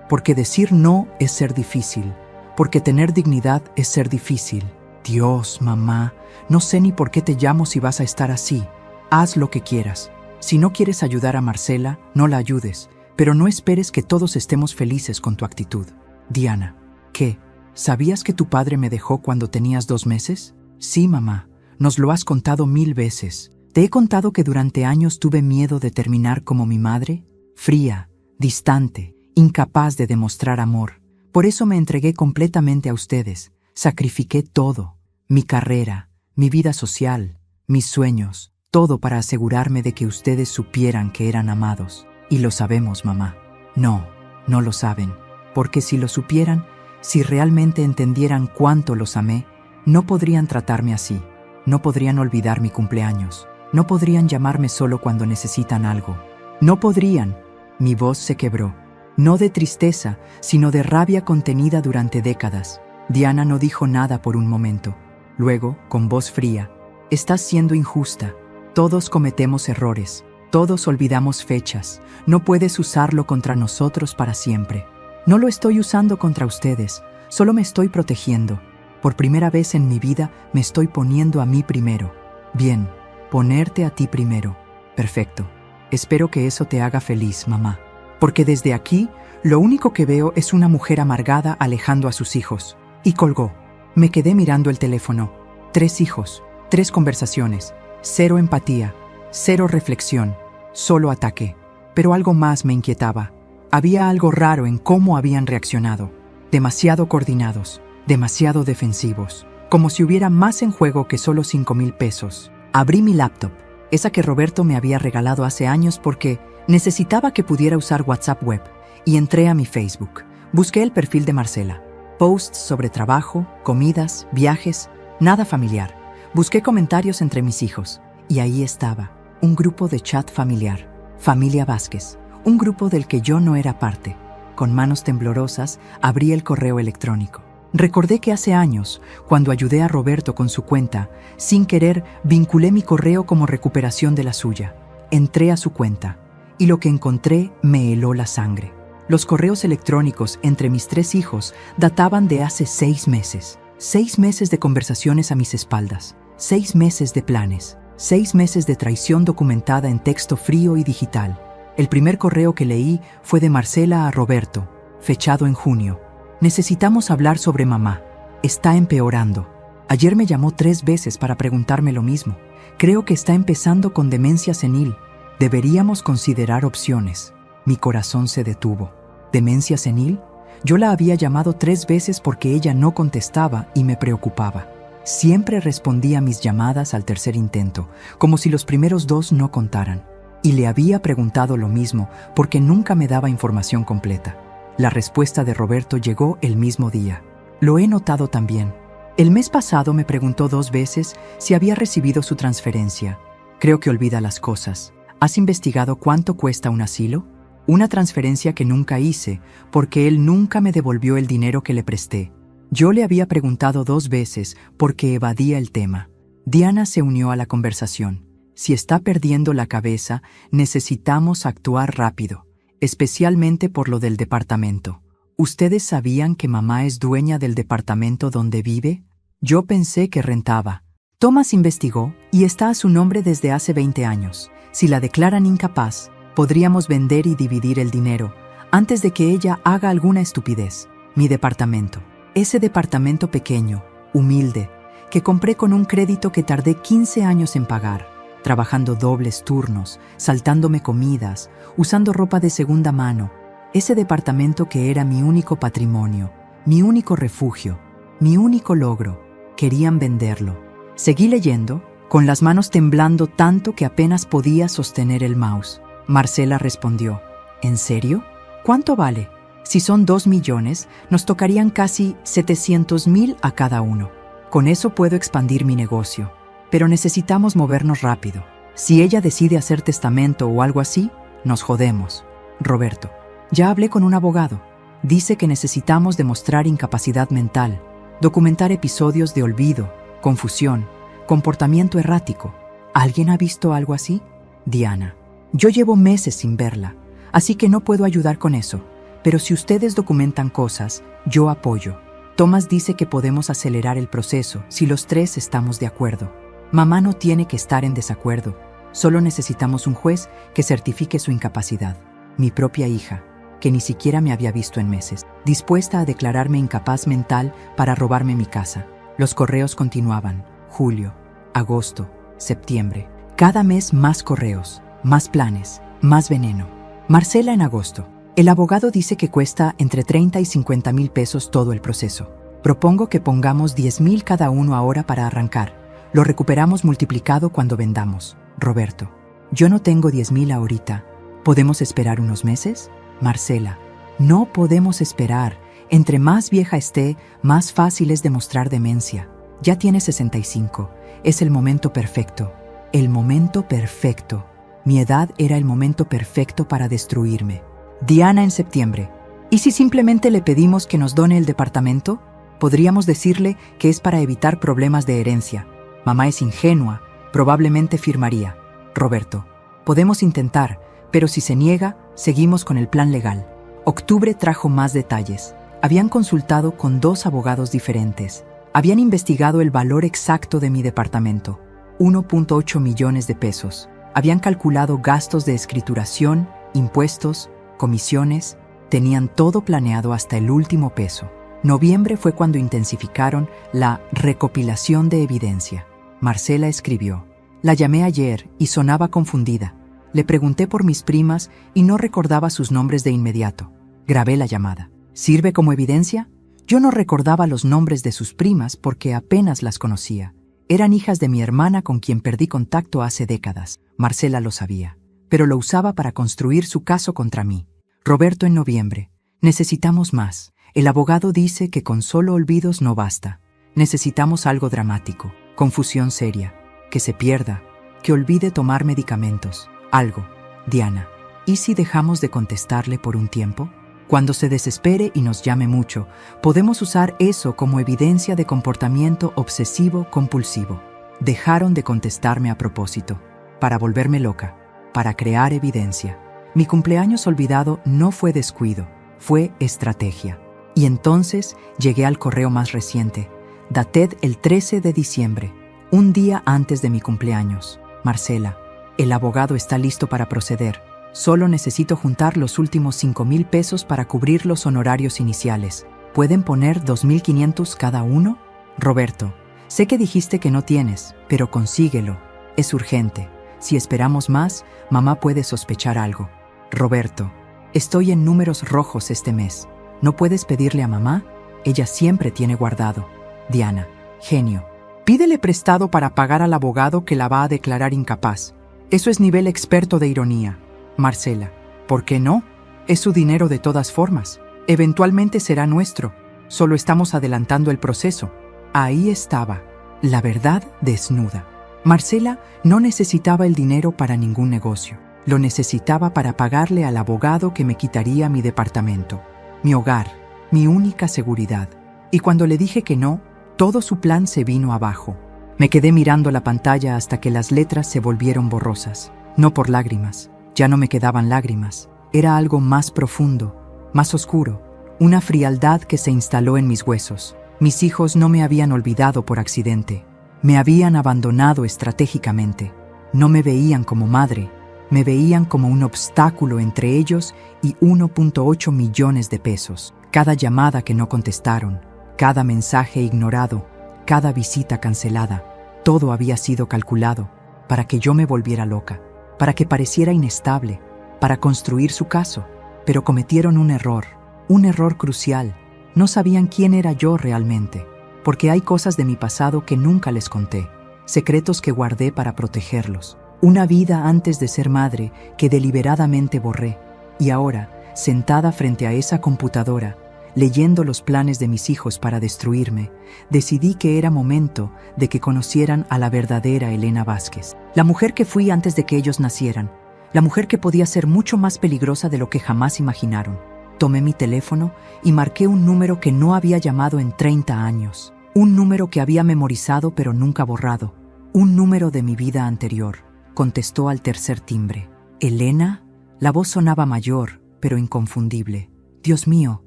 porque decir no es ser difícil, porque tener dignidad es ser difícil. Dios, mamá, no sé ni por qué te llamo si vas a estar así. Haz lo que quieras. Si no quieres ayudar a Marcela, no la ayudes, pero no esperes que todos estemos felices con tu actitud. Diana, ¿qué? ¿Sabías que tu padre me dejó cuando tenías 2 meses? Sí, mamá, nos lo has contado 1000 veces. ¿Te he contado que durante años tuve miedo de terminar como mi madre? Fría, distante, incapaz de demostrar amor. Por eso me entregué completamente a ustedes. Sacrifiqué todo. Mi carrera, mi vida social, mis sueños, todo para asegurarme de que ustedes supieran que eran amados. Y lo sabemos, mamá. No, no lo saben. Porque si lo supieran, si realmente entendieran cuánto los amé, no podrían tratarme así. No podrían olvidar mi cumpleaños. No podrían llamarme solo cuando necesitan algo. No podrían. Mi voz se quebró. No de tristeza, sino de rabia contenida durante décadas. Diana no dijo nada por un momento. Luego, con voz fría, «Estás siendo injusta. Todos cometemos errores. Todos olvidamos fechas. No puedes usarlo contra nosotros para siempre». No lo estoy usando contra ustedes. Solo me estoy protegiendo. Por primera vez en mi vida me estoy poniendo a mí primero. Bien, ponerte a ti primero. Perfecto. Espero que eso te haga feliz, mamá. Porque desde aquí, lo único que veo es una mujer amargada alejando a sus hijos. Y colgó. Me quedé mirando el teléfono. 3 hijos, 3 conversaciones, 0 empatía, Cero reflexión, solo ataque. Pero algo más me inquietaba. Había algo raro en cómo habían reaccionado. Demasiado coordinados, demasiado defensivos. Como si hubiera más en juego que solo 5,000 pesos. Abrí mi laptop, esa que Roberto me había regalado hace años porque necesitaba que pudiera usar WhatsApp web, y entré a mi Facebook. Busqué el perfil de Marcela. Posts sobre trabajo, comidas, viajes, nada familiar. Busqué comentarios entre mis hijos, y ahí estaba, un grupo de chat familiar. Familia Vázquez, un grupo del que yo no era parte. Con manos temblorosas, abrí el correo electrónico. Recordé que hace años, cuando ayudé a Roberto con su cuenta, sin querer vinculé mi correo como recuperación de la suya. Entré a su cuenta, y lo que encontré me heló la sangre. Los correos electrónicos entre mis 3 hijos databan de hace 6 meses. 6 meses de conversaciones a mis espaldas. 6 meses de planes. 6 meses de traición documentada en texto frío y digital. El primer correo que leí fue de Marcela a Roberto, fechado en junio. Necesitamos hablar sobre mamá. Está empeorando. Ayer me llamó 3 veces para preguntarme lo mismo. Creo que está empezando con demencia senil. Deberíamos considerar opciones. Mi corazón se detuvo. ¿Demencia senil? Yo la había llamado 3 veces porque ella no contestaba y me preocupaba. Siempre respondía a mis llamadas al tercer intento, como si los primeros 2 no contaran. Y le había preguntado lo mismo porque nunca me daba información completa. La respuesta de Roberto llegó el mismo día. Lo he notado también. El mes pasado me preguntó 2 veces si había recibido su transferencia. Creo que olvida las cosas. ¿Has investigado cuánto cuesta un asilo? Una transferencia que nunca hice porque él nunca me devolvió el dinero que le presté. Yo le había preguntado 2 veces porque evadía el tema. Diana se unió a la conversación. Si está perdiendo la cabeza, necesitamos actuar rápido, especialmente por lo del departamento. ¿Ustedes sabían que mamá es dueña del departamento donde vive? Yo pensé que rentaba. Thomas investigó y está a su nombre desde hace 20 años. Si la declaran incapaz, podríamos vender y dividir el dinero antes de que ella haga alguna estupidez. Mi departamento. Ese departamento pequeño, humilde, que compré con un crédito que tardé 15 años en pagar. Trabajando dobles turnos, saltándome comidas, usando ropa de segunda mano. Ese departamento que era mi único patrimonio, mi único refugio, mi único logro. Querían venderlo. Seguí leyendo, con las manos temblando tanto que apenas podía sostener el mouse. Marcela respondió, ¿en serio? ¿Cuánto vale? Si son 2 millones, nos tocarían casi 700,000 a cada uno. Con eso puedo expandir mi negocio. Pero necesitamos movernos rápido. Si ella decide hacer testamento o algo así, nos jodemos. Roberto, ya hablé con un abogado. Dice que necesitamos demostrar incapacidad mental, documentar episodios de olvido, confusión, comportamiento errático. ¿Alguien ha visto algo así? Diana, yo llevo meses sin verla, así que no puedo ayudar con eso. Pero si ustedes documentan cosas, yo apoyo. Thomas dice que podemos acelerar el proceso si los 3 estamos de acuerdo. Mamá no tiene que estar en desacuerdo. Solo necesitamos un juez que certifique su incapacidad. Mi propia hija, que ni siquiera me había visto en meses, dispuesta a declararme incapaz mental para robarme mi casa. Los correos continuaban. Julio, agosto, septiembre. Cada mes más correos, más planes, más veneno. Marcela en agosto. El abogado dice que cuesta entre 30 y 50,000 pesos todo el proceso. Propongo que pongamos 10,000 cada uno ahora para arrancar. Lo recuperamos multiplicado cuando vendamos. Roberto, yo no tengo 10,000 ahorita. ¿Podemos esperar unos meses? Marcela, no podemos esperar. Entre más vieja esté, más fácil es demostrar demencia. Ya tiene 65. Es el momento perfecto. El momento perfecto. Mi edad era el momento perfecto para destruirme. Diana en septiembre. ¿Y si simplemente le pedimos que nos done el departamento? Podríamos decirle que es para evitar problemas de herencia. Mamá es ingenua, probablemente firmaría. Roberto, podemos intentar, pero si se niega, seguimos con el plan legal. Octubre trajo más detalles. Habían consultado con 2 abogados diferentes. Habían investigado el valor exacto de mi departamento, 1.8 millones de pesos. Habían calculado gastos de escrituración, impuestos, comisiones. Tenían todo planeado hasta el último peso. Noviembre fue cuando intensificaron la recopilación de evidencia. Marcela escribió, La llamé ayer y sonaba confundida. Le pregunté por mis primas y no recordaba sus nombres de inmediato. Grabé la llamada. ¿Sirve como evidencia? Yo no recordaba los nombres de sus primas porque apenas las conocía. Eran hijas de mi hermana con quien perdí contacto hace décadas. Marcela lo sabía, pero lo usaba para construir su caso contra mí. Roberto en noviembre. Necesitamos más. El abogado dice que con solo olvidos no basta. Necesitamos algo dramático, confusión seria, que se pierda, que olvide tomar medicamentos. Algo. Diana, ¿y si dejamos de contestarle por un tiempo? Cuando se desespere y nos llame mucho, podemos usar eso como evidencia de comportamiento obsesivo-compulsivo. Dejaron de contestarme a propósito, para volverme loca, para crear evidencia. Mi cumpleaños olvidado no fue descuido, fue estrategia. Y entonces llegué al correo más reciente, dated el 13 de diciembre, un día antes de mi cumpleaños. Marcela, el abogado está listo para proceder. Solo necesito juntar los últimos 5,000 pesos para cubrir los honorarios iniciales. ¿Pueden poner 2,500 cada uno? Roberto, sé que dijiste que no tienes, pero consíguelo. Es urgente. Si esperamos más, mamá puede sospechar algo. Roberto, estoy en números rojos este mes. ¿No puedes pedirle a mamá? Ella siempre tiene guardado. Diana, genio. Pídele prestado para pagar al abogado que la va a declarar incapaz. Eso es nivel experto de ironía. Marcela, ¿por qué no? Es su dinero de todas formas. Eventualmente será nuestro. Solo estamos adelantando el proceso. Ahí estaba, la verdad desnuda. Marcela no necesitaba el dinero para ningún negocio. Lo necesitaba para pagarle al abogado que me quitaría mi departamento, mi hogar, mi única seguridad. Y cuando le dije que no, todo su plan se vino abajo. Me quedé mirando la pantalla hasta que las letras se volvieron borrosas. No por lágrimas. Ya no me quedaban lágrimas. Era algo más profundo, más oscuro, una frialdad que se instaló en mis huesos. Mis hijos no me habían olvidado por accidente. Me habían abandonado estratégicamente. No me veían como madre. Me veían como un obstáculo entre ellos y 1.8 millones de pesos. Cada llamada que no contestaron, cada mensaje ignorado, cada visita cancelada, todo había sido calculado para que yo me volviera loca, para que pareciera inestable, para construir su caso. Pero cometieron un error crucial. No sabían quién era yo realmente, porque hay cosas de mi pasado que nunca les conté, secretos que guardé para protegerlos, una vida antes de ser madre que deliberadamente borré. Y ahora, sentada frente a esa computadora, leyendo los planes de mis hijos para destruirme, decidí que era momento de que conocieran a la verdadera Elena Vázquez, la mujer que fui antes de que ellos nacieran, la mujer que podía ser mucho más peligrosa de lo que jamás imaginaron. Tomé mi teléfono y marqué un número que no había llamado en 30 años, un número que había memorizado pero nunca borrado, un número de mi vida anterior. Contestó al tercer timbre. ¿Elena? La voz sonaba mayor, pero inconfundible. Dios mío,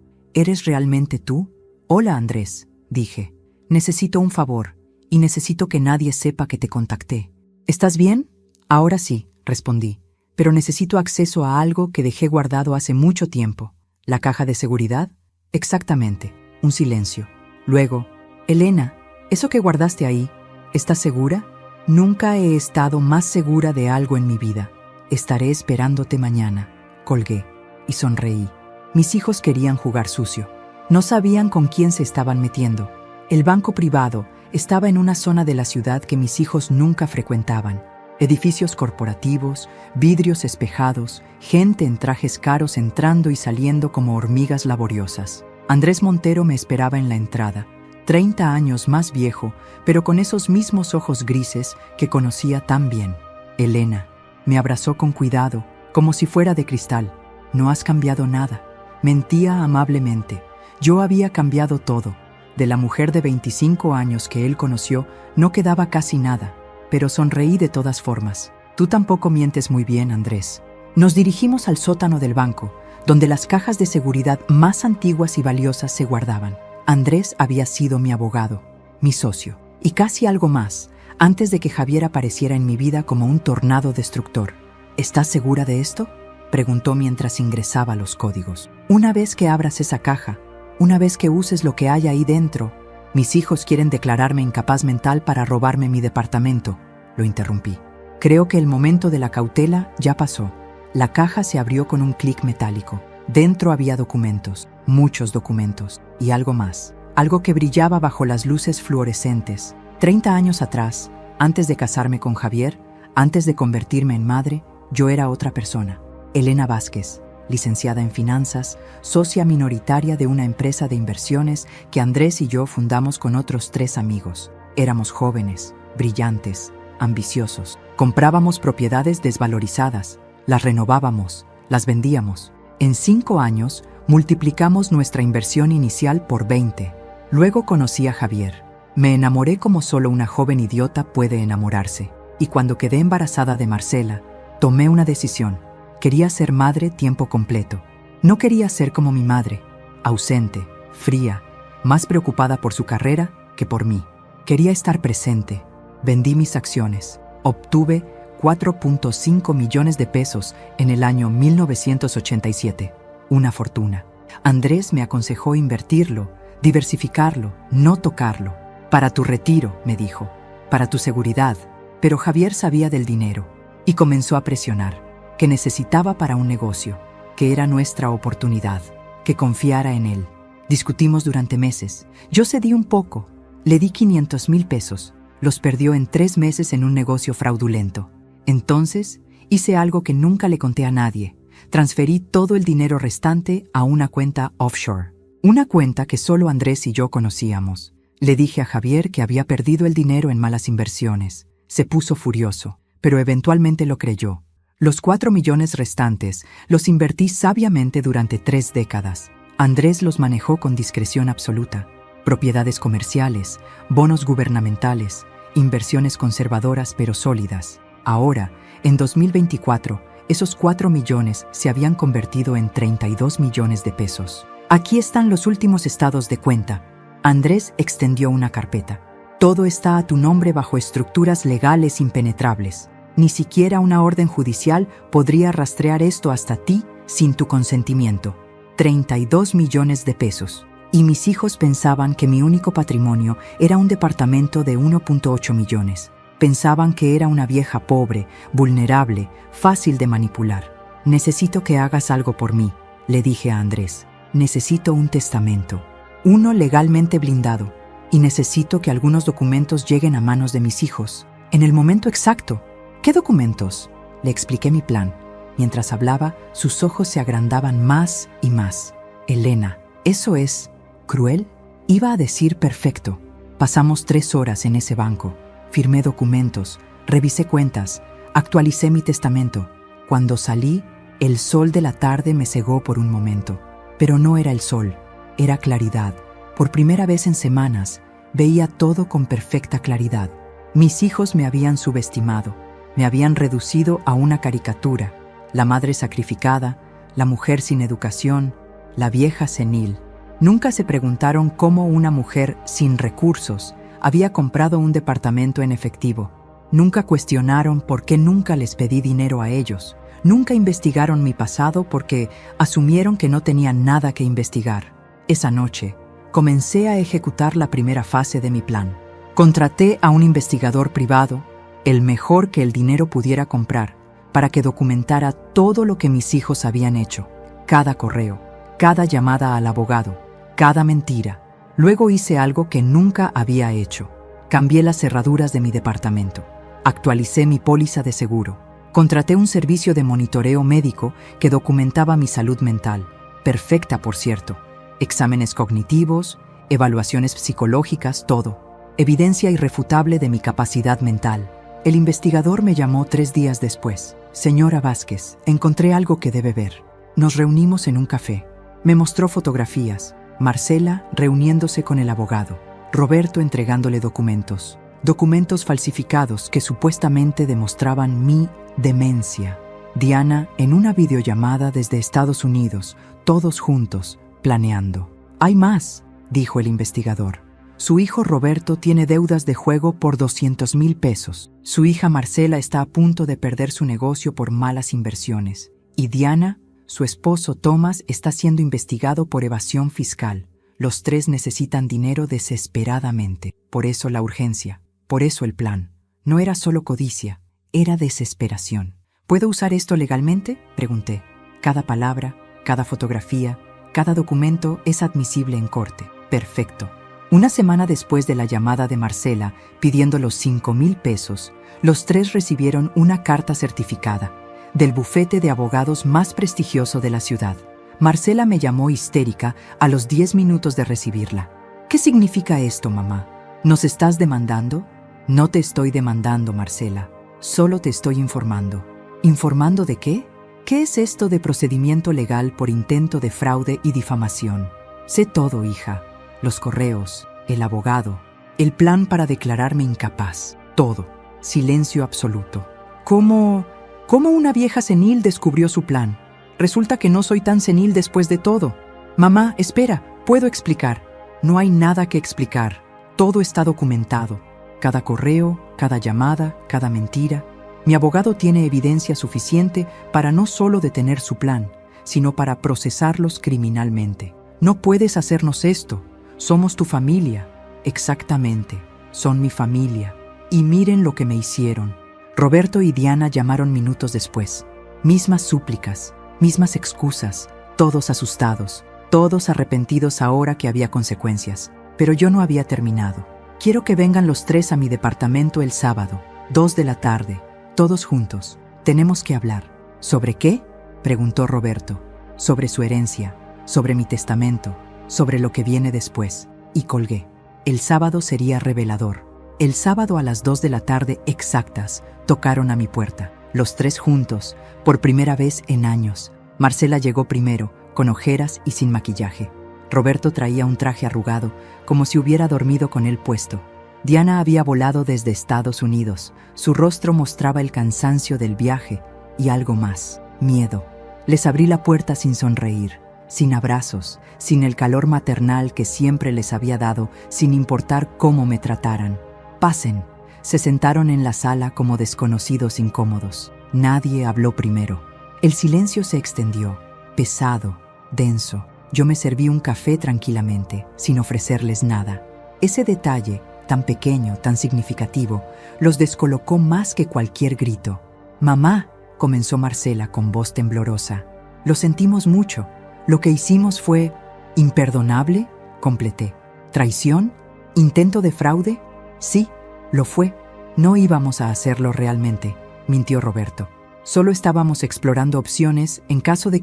¿eres realmente tú? Hola, Andrés, dije. Necesito un favor, y necesito que nadie sepa que te contacté. ¿Estás bien? Ahora sí, respondí, pero necesito acceso a algo que dejé guardado hace mucho tiempo. ¿La caja de seguridad? Exactamente. Un silencio. Luego, Elena, ¿eso que guardaste ahí, estás segura? Nunca he estado más segura de algo en mi vida. Estaré esperándote mañana. Colgué y sonreí. Mis hijos querían jugar sucio. No sabían con quién se estaban metiendo. El banco privado estaba en una zona de la ciudad que mis hijos nunca frecuentaban. Edificios corporativos, vidrios espejados, gente en trajes caros entrando y saliendo como hormigas laboriosas. Andrés Montero me esperaba en la entrada, 30 años más viejo, pero con esos mismos ojos grises que conocía tan bien. Elena me abrazó con cuidado, como si fuera de cristal. No has cambiado nada. Mentía amablemente. Yo había cambiado todo. De la mujer de 25 años que él conoció, no quedaba casi nada. Pero sonreí de todas formas. Tú tampoco mientes muy bien, Andrés. Nos dirigimos al sótano del banco, donde las cajas de seguridad más antiguas y valiosas se guardaban. Andrés había sido mi abogado, mi socio, y casi algo más, antes de que Javier apareciera en mi vida como un tornado destructor. ¿Estás segura de esto?, preguntó mientras ingresaba los códigos. Una vez que abras esa caja, una vez que uses lo que hay ahí dentro, mis hijos quieren declararme incapaz mental para robarme mi departamento, lo interrumpí. Creo que el momento de la cautela ya pasó. La caja se abrió con un clic metálico. Dentro había documentos, muchos documentos, y algo más. Algo que brillaba bajo las luces fluorescentes. 30 años atrás, antes de casarme con Javier, antes de convertirme en madre, yo era otra persona. Elena Vázquez, licenciada en finanzas, socia minoritaria de una empresa de inversiones que Andrés y yo fundamos con otros 3 amigos. Éramos jóvenes, brillantes, ambiciosos. Comprábamos propiedades desvalorizadas, las renovábamos, las vendíamos. En 5 años, multiplicamos nuestra inversión inicial por 20. Luego conocí a Javier. Me enamoré como solo una joven idiota puede enamorarse. Y cuando quedé embarazada de Marcela, tomé una decisión. Quería ser madre tiempo completo. No quería ser como mi madre, ausente, fría, más preocupada por su carrera que por mí. Quería estar presente. Vendí mis acciones. Obtuve 4.5 millones de pesos en el año 1987. Una fortuna. Andrés me aconsejó invertirlo, diversificarlo, no tocarlo. Para tu retiro, me dijo. Para tu seguridad. Pero Javier sabía del dinero y comenzó a presionar. Que necesitaba para un negocio, que era nuestra oportunidad, que confiara en él. Discutimos durante meses. Yo cedí un poco. Le di 500,000 pesos. Los perdió en 3 meses en un negocio fraudulento. Entonces, hice algo que nunca le conté a nadie. Transferí todo el dinero restante a una cuenta offshore. Una cuenta que solo Andrés y yo conocíamos. Le dije a Javier que había perdido el dinero en malas inversiones. Se puso furioso, pero eventualmente lo creyó. Los 4 millones restantes los invertí sabiamente durante 3 décadas. Andrés los manejó con discreción absoluta. Propiedades comerciales, bonos gubernamentales, inversiones conservadoras pero sólidas. Ahora, en 2024, esos 4 millones se habían convertido en 32 millones de pesos. Aquí están los últimos estados de cuenta. Andrés extendió una carpeta. Todo está a tu nombre bajo estructuras legales impenetrables. Ni siquiera una orden judicial podría rastrear esto hasta ti sin tu consentimiento. 32 millones de pesos. Y mis hijos pensaban que mi único patrimonio era un departamento de 1.8 millones. Pensaban que era una vieja pobre, vulnerable, fácil de manipular. Necesito que hagas algo por mí, le dije a Andrés. Necesito un testamento. Uno legalmente blindado. Y necesito que algunos documentos lleguen a manos de mis hijos. En el momento exacto. ¿Qué documentos? Le expliqué mi plan. Mientras hablaba, sus ojos se agrandaban más y más. Elena, ¿eso es cruel? Iba a decir perfecto. Pasamos 3 horas en ese banco. Firmé documentos, revisé cuentas, actualicé mi testamento. Cuando salí, el sol de la tarde me cegó por un momento. Pero no era el sol, era claridad. Por primera vez en semanas, veía todo con perfecta claridad. Mis hijos me habían subestimado. Me habían reducido a una caricatura, la madre sacrificada, la mujer sin educación, la vieja senil. Nunca se preguntaron cómo una mujer sin recursos había comprado un departamento en efectivo. Nunca cuestionaron por qué nunca les pedí dinero a ellos. Nunca investigaron mi pasado porque asumieron que no tenían nada que investigar. Esa noche, comencé a ejecutar la primera fase de mi plan. Contraté a un investigador privado, el mejor que el dinero pudiera comprar, para que documentara todo lo que mis hijos habían hecho, cada correo, cada llamada al abogado, cada mentira. Luego hice algo que nunca había hecho. Cambié las cerraduras de mi departamento. Actualicé mi póliza de seguro. Contraté un servicio de monitoreo médico que documentaba mi salud mental, perfecta por cierto. Exámenes cognitivos, evaluaciones psicológicas, todo. Evidencia irrefutable de mi capacidad mental. El investigador me llamó 3 días después. Señora Vázquez, encontré algo que debe ver. Nos reunimos en un café. Me mostró fotografías. Marcela reuniéndose con el abogado. Roberto entregándole documentos. Documentos falsificados que supuestamente demostraban mi demencia. Diana en una videollamada desde Estados Unidos, todos juntos, planeando. Hay más, dijo el investigador. Su hijo Roberto tiene deudas de juego por 200,000 pesos. Su hija Marcela está a punto de perder su negocio por malas inversiones. Y Diana, su esposo Tomás, está siendo investigado por evasión fiscal. Los 3 necesitan dinero desesperadamente. Por eso la urgencia, por eso el plan. No era solo codicia, Era desesperación. ¿Puedo usar esto legalmente?, pregunté. Cada palabra, cada fotografía, cada documento es admisible en corte. Perfecto. Una semana después de la llamada de Marcela pidiendo los 5,000 pesos, los tres recibieron una carta certificada del bufete de abogados más prestigioso de la ciudad. Marcela me llamó histérica a los 10 minutos de recibirla. ¿Qué significa esto, mamá? ¿Nos estás demandando? No te estoy demandando, Marcela. Solo te estoy informando. ¿Informando de qué? ¿Qué es esto de procedimiento legal por intento de fraude y difamación? Sé todo, hija. Los correos, el abogado, el plan para declararme incapaz. Todo. Silencio absoluto. ¿Cómo una vieja senil descubrió su plan? Resulta que no soy tan senil después de todo. Mamá, espera, puedo explicar. No hay nada que explicar. Todo está documentado. Cada correo, cada llamada, cada mentira. Mi abogado tiene evidencia suficiente para no solo detener su plan, sino para procesarlos criminalmente. No puedes hacernos esto. Somos tu familia. Exactamente. Son mi familia. Y miren lo que me hicieron. Roberto y Diana llamaron minutos después. Mismas súplicas, mismas excusas, todos asustados, todos arrepentidos ahora que había consecuencias. Pero yo no había terminado. Quiero que vengan los tres a mi departamento el sábado, 2 de la tarde, todos juntos. Tenemos que hablar. ¿Sobre qué?, preguntó Roberto. Sobre su herencia, sobre mi testamento, sobre lo que viene después. Y colgué. El sábado sería revelador. El sábado a las 2 de la tarde exactas tocaron a mi puerta. Los tres juntos, por primera vez en años. Marcela llegó primero, con ojeras y sin maquillaje. Roberto traía un traje arrugado, como si hubiera dormido con él puesto. Diana había volado desde Estados Unidos. Su rostro mostraba el cansancio del viaje y algo más, miedo. Les abrí la puerta sin sonreír, sin abrazos, sin el calor maternal que siempre les había dado, sin importar cómo me trataran. Pasen. Se sentaron en la sala como desconocidos incómodos. Nadie habló primero. El silencio se extendió, pesado, denso. Yo me serví un café tranquilamente, sin ofrecerles nada. Ese detalle, tan pequeño, tan significativo, los descolocó más que cualquier grito. «Mamá», comenzó Marcela con voz temblorosa. «Lo sentimos mucho. Lo que hicimos fue imperdonable», completé. «¿Traición? ¿Intento de fraude?» «Sí, lo fue. No íbamos a hacerlo realmente», mintió Roberto. «Solo estábamos explorando opciones en caso de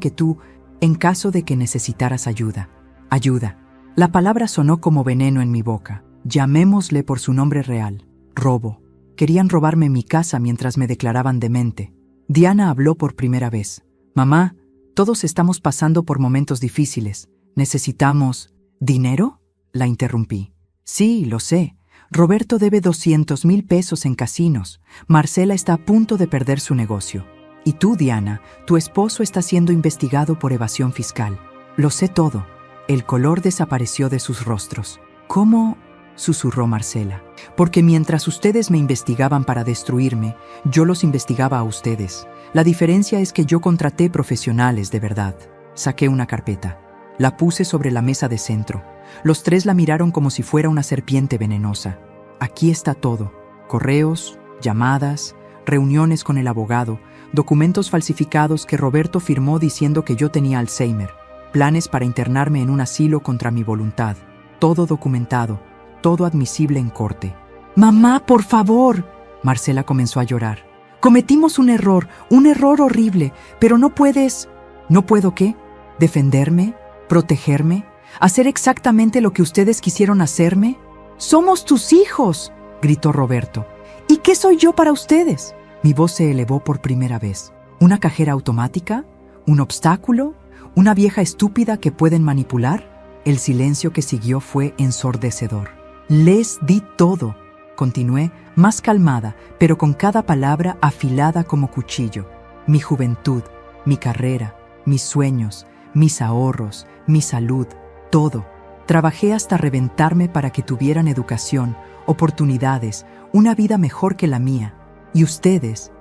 que necesitaras ayuda. Ayuda». La palabra sonó como veneno en mi boca. Llamémosle por su nombre real. Robo. Querían robarme mi casa mientras me declaraban demente. Diana habló por primera vez. «Mamá, todos estamos pasando por momentos difíciles. Necesitamos... ¿Dinero?», la interrumpí. «Sí, lo sé. Roberto debe 200,000 pesos en casinos. Marcela está a punto de perder su negocio. Y tú, Diana, tu esposo está siendo investigado por evasión fiscal. Lo sé todo». El color desapareció de sus rostros. «¿Cómo?», susurró Marcela. «Porque mientras ustedes me investigaban para destruirme, yo los investigaba a ustedes. La diferencia es que yo contraté profesionales de verdad». Saqué una carpeta. La puse sobre la mesa de centro. Los tres la miraron como si fuera una serpiente venenosa. Aquí está todo. Correos, llamadas, reuniones con el abogado, documentos falsificados que Roberto firmó diciendo que yo tenía Alzheimer, planes para internarme en un asilo contra mi voluntad. Todo documentado, todo admisible en corte. «Mamá, por favor», Marcela comenzó a llorar. «Cometimos un error horrible, pero no puedes...» «¿No puedo qué? ¿Defenderme? ¿Protegerme? ¿Hacer exactamente lo que ustedes quisieron hacerme?» «Somos tus hijos», gritó Roberto. «¿Y qué soy yo para ustedes?» Mi voz se elevó por primera vez. ¿Una cajera automática? ¿Un obstáculo? ¿Una vieja estúpida que pueden manipular? El silencio que siguió fue ensordecedor. «Les di todo», continué, más calmada, pero con cada palabra afilada como cuchillo. Mi juventud, mi carrera, mis sueños, mis ahorros, mi salud, todo. Trabajé hasta reventarme para que tuvieran educación, oportunidades, una vida mejor que la mía. Y ustedes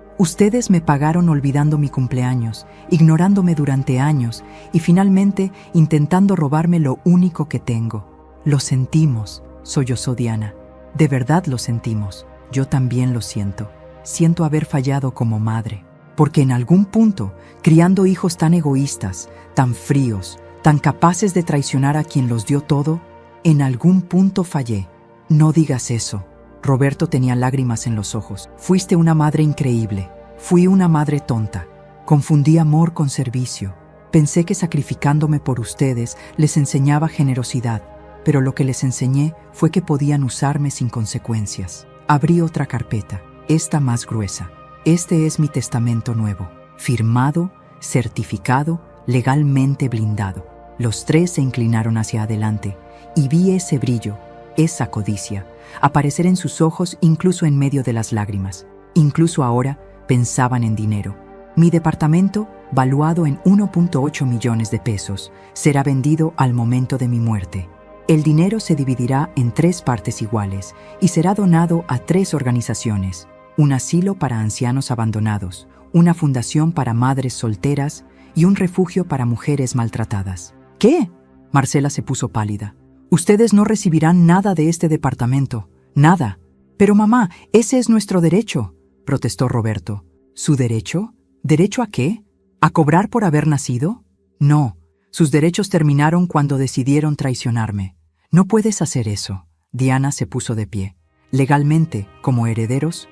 me pagaron olvidando mi cumpleaños, ignorándome durante años y finalmente intentando robarme lo único que tengo. «Lo sentimos», sollozó Diana. «De verdad lo sentimos. Yo también lo siento». siento haber fallado como madre, porque en algún punto, criando hijos tan egoístas, tan fríos, tan capaces de traicionar a quien los dio todo, en algún punto fallé. No digas eso. Roberto tenía lágrimas en los ojos. Fuiste una madre increíble. Fui una madre tonta. Confundí amor con servicio. Pensé que sacrificándome por ustedes les enseñaba generosidad, pero lo que les enseñé fue que podían usarme sin consecuencias. Abrí otra carpeta, esta más gruesa. Este es mi testamento nuevo, firmado, certificado, legalmente blindado. Los tres se inclinaron hacia adelante y vi ese brillo, esa codicia, aparecer en sus ojos incluso en medio de las lágrimas. Incluso ahora pensaban en dinero. Mi departamento, valuado en 1.8 millones de pesos, será vendido al momento de mi muerte. El dinero se dividirá en 3 partes iguales y será donado a 3 organizaciones: un asilo para ancianos abandonados, una fundación para madres solteras y un refugio para mujeres maltratadas. ¿Qué? Marcela se puso pálida. Ustedes no recibirán nada de este departamento, nada. Pero mamá, ese es nuestro derecho, protestó Roberto. ¿Su derecho? ¿Derecho a qué? ¿A cobrar por haber nacido? No, sus derechos terminaron cuando decidieron traicionarme. No puedes hacer eso. Diana se puso de pie. Legalmente, como herederos,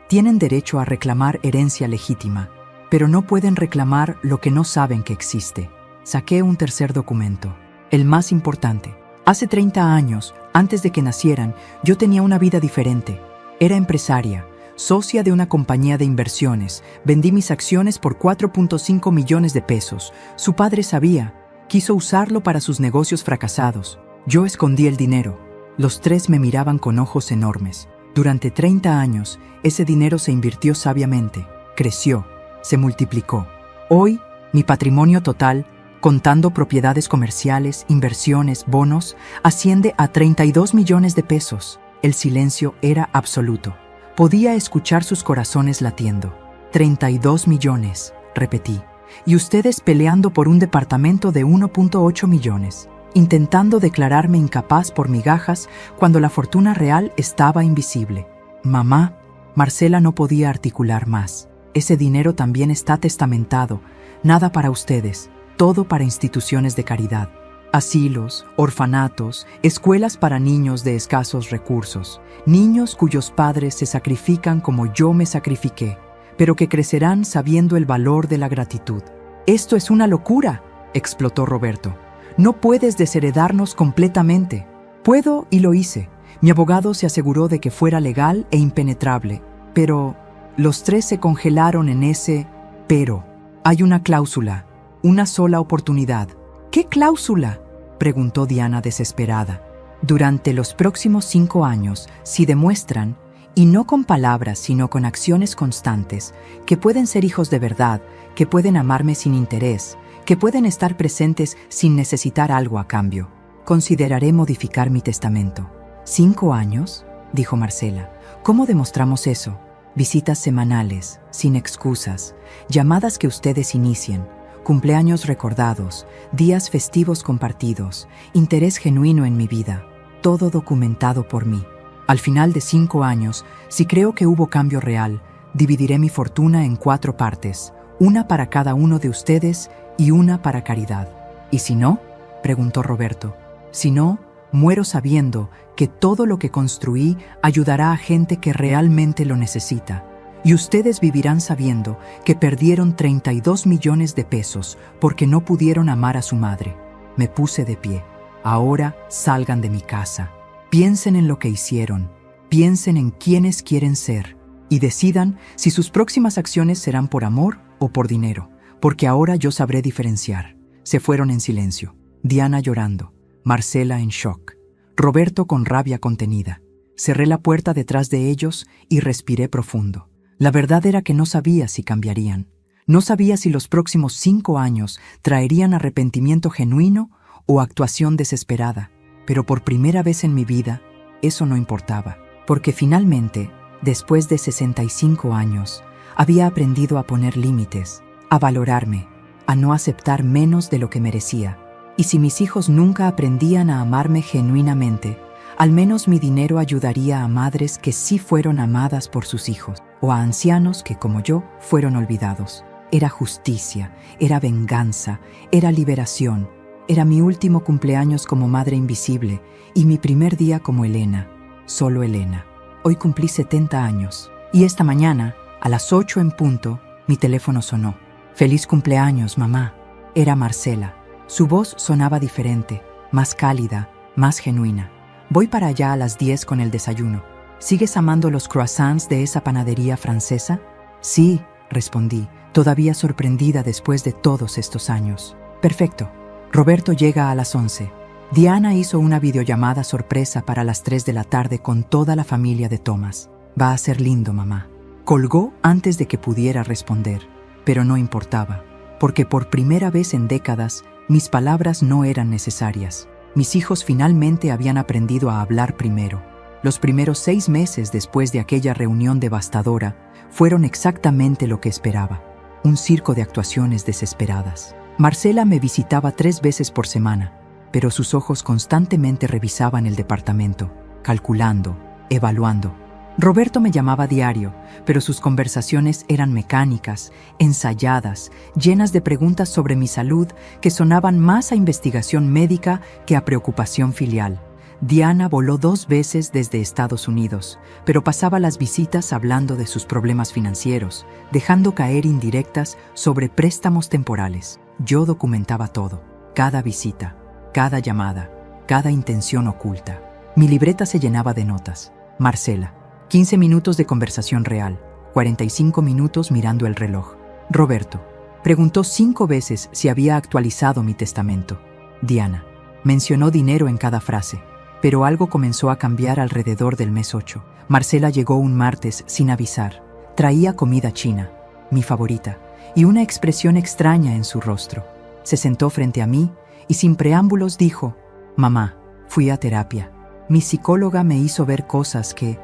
tienen derecho a reclamar herencia legítima, pero no pueden reclamar lo que no saben que existe. Saqué un tercer documento, el más importante. Hace 30 años, antes de que nacieran, yo tenía una vida diferente. Era empresaria, socia de una compañía de inversiones. Vendí mis acciones por 4.5 millones de pesos. Su padre sabía. Quiso usarlo para sus negocios fracasados. Yo escondí el dinero. Los tres me miraban con ojos enormes. Durante 30 años, ese dinero se invirtió sabiamente, creció, se multiplicó. Hoy, mi patrimonio total, contando propiedades comerciales, inversiones, bonos, asciende a 32 millones de pesos. El silencio era absoluto. Podía escuchar sus corazones latiendo. 32 millones, repetí. Y ustedes peleando por un departamento de 1.8 millones, intentando declararme incapaz por migajas cuando la fortuna real estaba invisible. Mamá, Marcela no podía articular más. Ese dinero también está testamentado. Nada para ustedes, todo para instituciones de caridad. Asilos, orfanatos, escuelas para niños de escasos recursos, niños cuyos padres se sacrifican como yo me sacrifiqué, pero que crecerán sabiendo el valor de la gratitud. «Esto es una locura», explotó Roberto. «No puedes desheredarnos completamente». «Puedo y lo hice». Mi abogado se aseguró de que fuera legal e impenetrable, pero los tres se congelaron en ese pero. Hay una cláusula, una sola oportunidad. «¿Qué cláusula?», preguntó Diana desesperada. «Durante los próximos 5 años, si demuestran, y no con palabras sino con acciones constantes, que pueden ser hijos de verdad, que pueden amarme sin interés, que pueden estar presentes sin necesitar algo a cambio, consideraré modificar mi testamento». «¿5 años?», dijo Marcela. «¿Cómo demostramos eso? Visitas semanales, sin excusas, llamadas que ustedes inicien, cumpleaños recordados, días festivos compartidos, interés genuino en mi vida, todo documentado por mí. Al final de 5 años, si creo que hubo cambio real, dividiré mi fortuna en 4 partes, una para cada uno de ustedes y una para caridad». «¿Y si no?», preguntó Roberto. «Si no, muero sabiendo que todo lo que construí ayudará a gente que realmente lo necesita. Y ustedes vivirán sabiendo que perdieron 32 millones de pesos porque no pudieron amar a su madre». Me puse de pie. «Ahora salgan de mi casa. Piensen en lo que hicieron. Piensen en quiénes quieren ser. Y decidan si sus próximas acciones serán por amor o por dinero. Porque ahora yo sabré diferenciar». Se fueron en silencio. Diana llorando. Marcela en shock. Roberto con rabia contenida. Cerré la puerta detrás de ellos y respiré profundo. La verdad era que no sabía si cambiarían. No sabía si los próximos 5 años traerían arrepentimiento genuino o actuación desesperada. Pero por primera vez en mi vida, eso no importaba. Porque finalmente, después de 65 años, había aprendido a poner límites, a valorarme, a no aceptar menos de lo que merecía. Y si mis hijos nunca aprendían a amarme genuinamente, Al menos mi dinero ayudaría a madres que sí fueron amadas por sus hijos, o a ancianos que, como yo, fueron olvidados. Era justicia, era venganza, era liberación. Era mi último cumpleaños como madre invisible y mi primer día como Elena, solo Elena. Hoy cumplí 70 años y esta mañana, a las 8 en punto, mi teléfono sonó. «Feliz cumpleaños, mamá». Era Marcela. Su voz sonaba diferente, más cálida, más genuina. «Voy para allá a las 10 con el desayuno. ¿Sigues amando los croissants de esa panadería francesa?» «Sí», respondí, todavía sorprendida después de todos estos años. «Perfecto. Roberto llega a las 11. Diana hizo una videollamada sorpresa para las 3 de la tarde con toda la familia de Thomas. «Va a ser lindo, mamá». Colgó antes de que pudiera responder, pero no importaba, porque por primera vez en décadas mis palabras no eran necesarias. Mis hijos finalmente habían aprendido a hablar primero. Los primeros 6 meses después de aquella reunión devastadora fueron exactamente lo que esperaba, un circo de actuaciones desesperadas. Marcela me visitaba 3 veces por semana, pero sus ojos constantemente revisaban el departamento, calculando, evaluando. Roberto me llamaba diario, pero sus conversaciones eran mecánicas, ensayadas, llenas de preguntas sobre mi salud que sonaban más a investigación médica que a preocupación filial. Diana voló 2 veces desde Estados Unidos, pero pasaba las visitas hablando de sus problemas financieros, dejando caer indirectas sobre préstamos temporales. Yo documentaba todo, cada visita, cada llamada, cada intención oculta. Mi libreta se llenaba de notas. Marcela. 15 minutos de conversación real, 45 minutos mirando el reloj. Roberto. Preguntó 5 veces si había actualizado mi testamento. Diana. Mencionó dinero en cada frase, pero algo comenzó a cambiar alrededor del mes 8. Marcela llegó un martes sin avisar. Traía comida china, mi favorita, y una expresión extraña en su rostro. Se sentó frente a mí y sin preámbulos dijo: «Mamá, fui a terapia. Mi psicóloga me hizo ver cosas que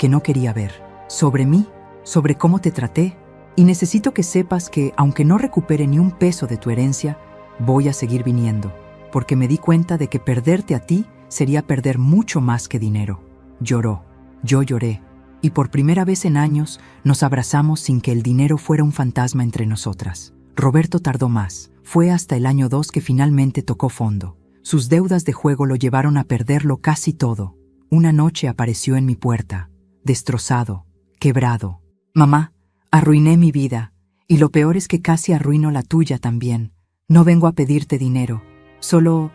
no quería ver. Sobre mí, sobre cómo te traté. Y necesito que sepas que, aunque no recupere ni un peso de tu herencia, voy a seguir viniendo, porque me di cuenta de que perderte a ti sería perder mucho más que dinero». Lloró. Yo lloré. Y por primera vez en años nos abrazamos sin que el dinero fuera un fantasma entre nosotras. Roberto tardó más. Fue hasta el año 2 que finalmente tocó fondo. Sus deudas de juego lo llevaron a perderlo casi todo. Una noche apareció en mi puerta, destrozado, quebrado. «Mamá, arruiné mi vida, y lo peor es que casi arruino la tuya también. No vengo a pedirte dinero. Solo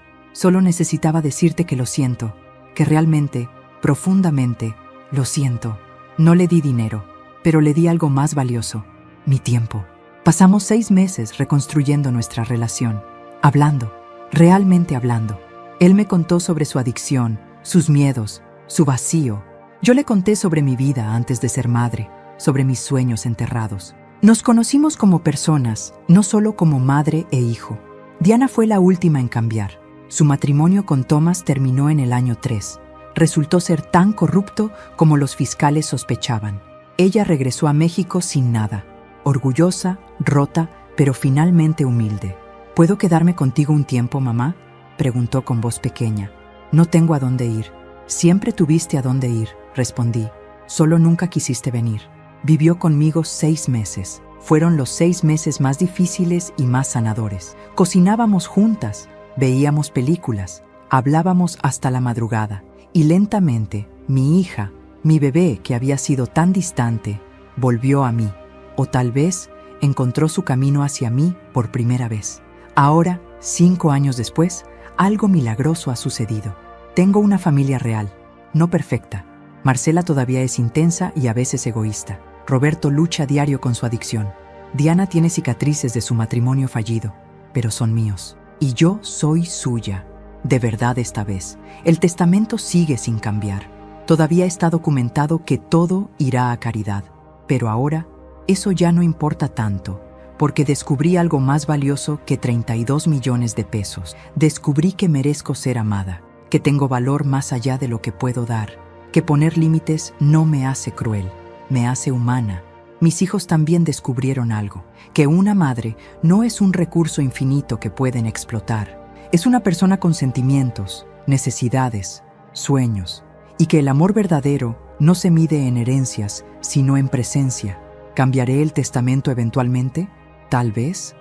necesitaba decirte que lo siento, que realmente, profundamente, lo siento». No le di dinero, pero le di algo más valioso: mi tiempo. Pasamos 6 meses reconstruyendo nuestra relación, hablando, realmente hablando. Él me contó sobre su adicción, sus miedos, su vacío. Yo le conté sobre mi vida antes de ser madre, sobre mis sueños enterrados. Nos conocimos como personas, no solo como madre e hijo. Diana fue la última en cambiar. Su matrimonio con Thomas terminó en el año 3. Resultó ser tan corrupto como los fiscales sospechaban. Ella regresó a México sin nada, orgullosa, rota, pero finalmente humilde. «¿Puedo quedarme contigo un tiempo, mamá?», preguntó con voz pequeña. «No tengo a dónde ir». «Siempre tuviste a dónde ir», respondí. «Solo nunca quisiste venir». Vivió conmigo 6 meses. Fueron los 6 meses más difíciles y más sanadores. Cocinábamos juntas, veíamos películas, hablábamos hasta la madrugada. Y lentamente, mi hija, mi bebé que había sido tan distante, volvió a mí. O tal vez encontró su camino hacia mí por primera vez. Ahora, 5 años después, algo milagroso ha sucedido. Tengo una familia real, no perfecta. Marcela todavía es intensa y a veces egoísta. Roberto lucha a diario con su adicción. Diana tiene cicatrices de su matrimonio fallido, pero son míos. Y yo soy suya. De verdad esta vez. El testamento sigue sin cambiar. Todavía está documentado que todo irá a caridad. Pero ahora, eso ya no importa tanto, porque descubrí algo más valioso que 32 millones de pesos. Descubrí que merezco ser amada, que tengo valor más allá de lo que puedo dar, que poner límites no me hace cruel, me hace humana. Mis hijos también descubrieron algo, que una madre no es un recurso infinito que pueden explotar. Es una persona con sentimientos, necesidades, sueños. y que el amor verdadero no se mide en herencias, sino en presencia. ¿Cambiaré el testamento eventualmente? Tal vez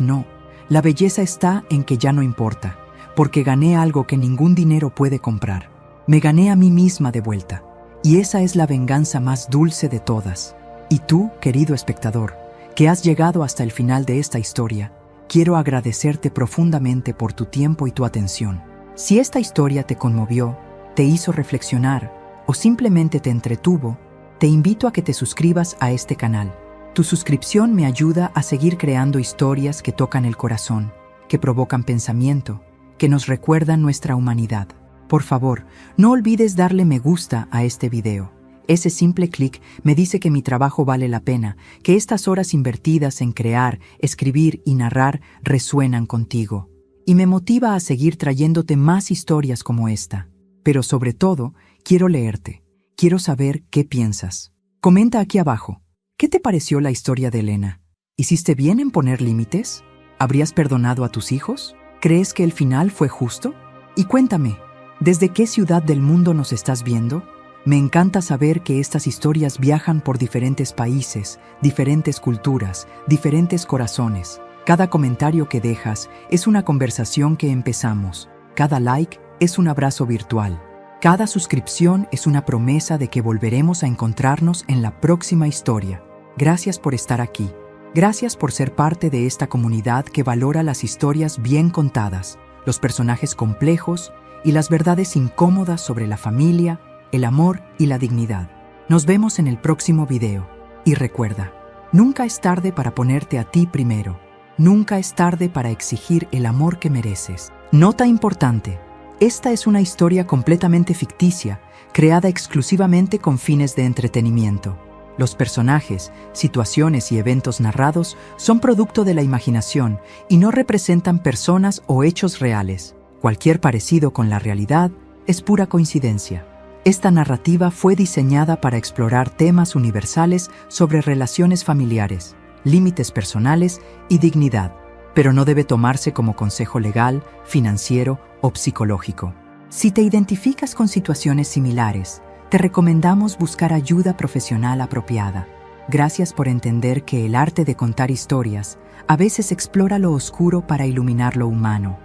no. La belleza está en que ya no importa, porque gané algo que ningún dinero puede comprar. Me gané a mí misma de vuelta, y esa es la venganza más dulce de todas. Y tú, querido espectador, que has llegado hasta el final de esta historia, quiero agradecerte profundamente por tu tiempo y tu atención. Si esta historia te conmovió, te hizo reflexionar o simplemente te entretuvo, te invito a que te suscribas a este canal. Tu suscripción me ayuda a seguir creando historias que tocan el corazón, que provocan pensamiento, que nos recuerdan nuestra humanidad. Por favor, no olvides darle me gusta a este video. Ese simple clic me dice que mi trabajo vale la pena, que estas horas invertidas en crear, escribir y narrar resuenan contigo. Y me motiva a seguir trayéndote más historias como esta. Pero sobre todo, quiero leerte. Quiero saber qué piensas. Comenta aquí abajo. ¿Qué te pareció la historia de Elena? ¿Hiciste bien en poner límites? ¿Habrías perdonado a tus hijos? ¿Crees que el final fue justo? Y cuéntame, ¿desde qué ciudad del mundo nos estás viendo? Me encanta saber que estas historias viajan por diferentes países, diferentes culturas, diferentes corazones. Cada comentario que dejas es una conversación que empezamos. Cada like es un abrazo virtual. Cada suscripción es una promesa de que volveremos a encontrarnos en la próxima historia. Gracias por estar aquí. Gracias por ser parte de esta comunidad que valora las historias bien contadas, los personajes complejos y las verdades incómodas sobre la familia, el amor y la dignidad. Nos vemos en el próximo video. Y recuerda, nunca es tarde para ponerte a ti primero. Nunca es tarde para exigir el amor que mereces. Nota importante. Esta es una historia completamente ficticia, creada exclusivamente con fines de entretenimiento. Los personajes, situaciones y eventos narrados son producto de la imaginación y no representan personas o hechos reales. Cualquier parecido con la realidad es pura coincidencia. Esta narrativa fue diseñada para explorar temas universales sobre relaciones familiares, límites personales y dignidad, pero no debe tomarse como consejo legal, financiero o psicológico. Si te identificas con situaciones similares, te recomendamos buscar ayuda profesional apropiada. Gracias por entender que el arte de contar historias a veces explora lo oscuro para iluminar lo humano.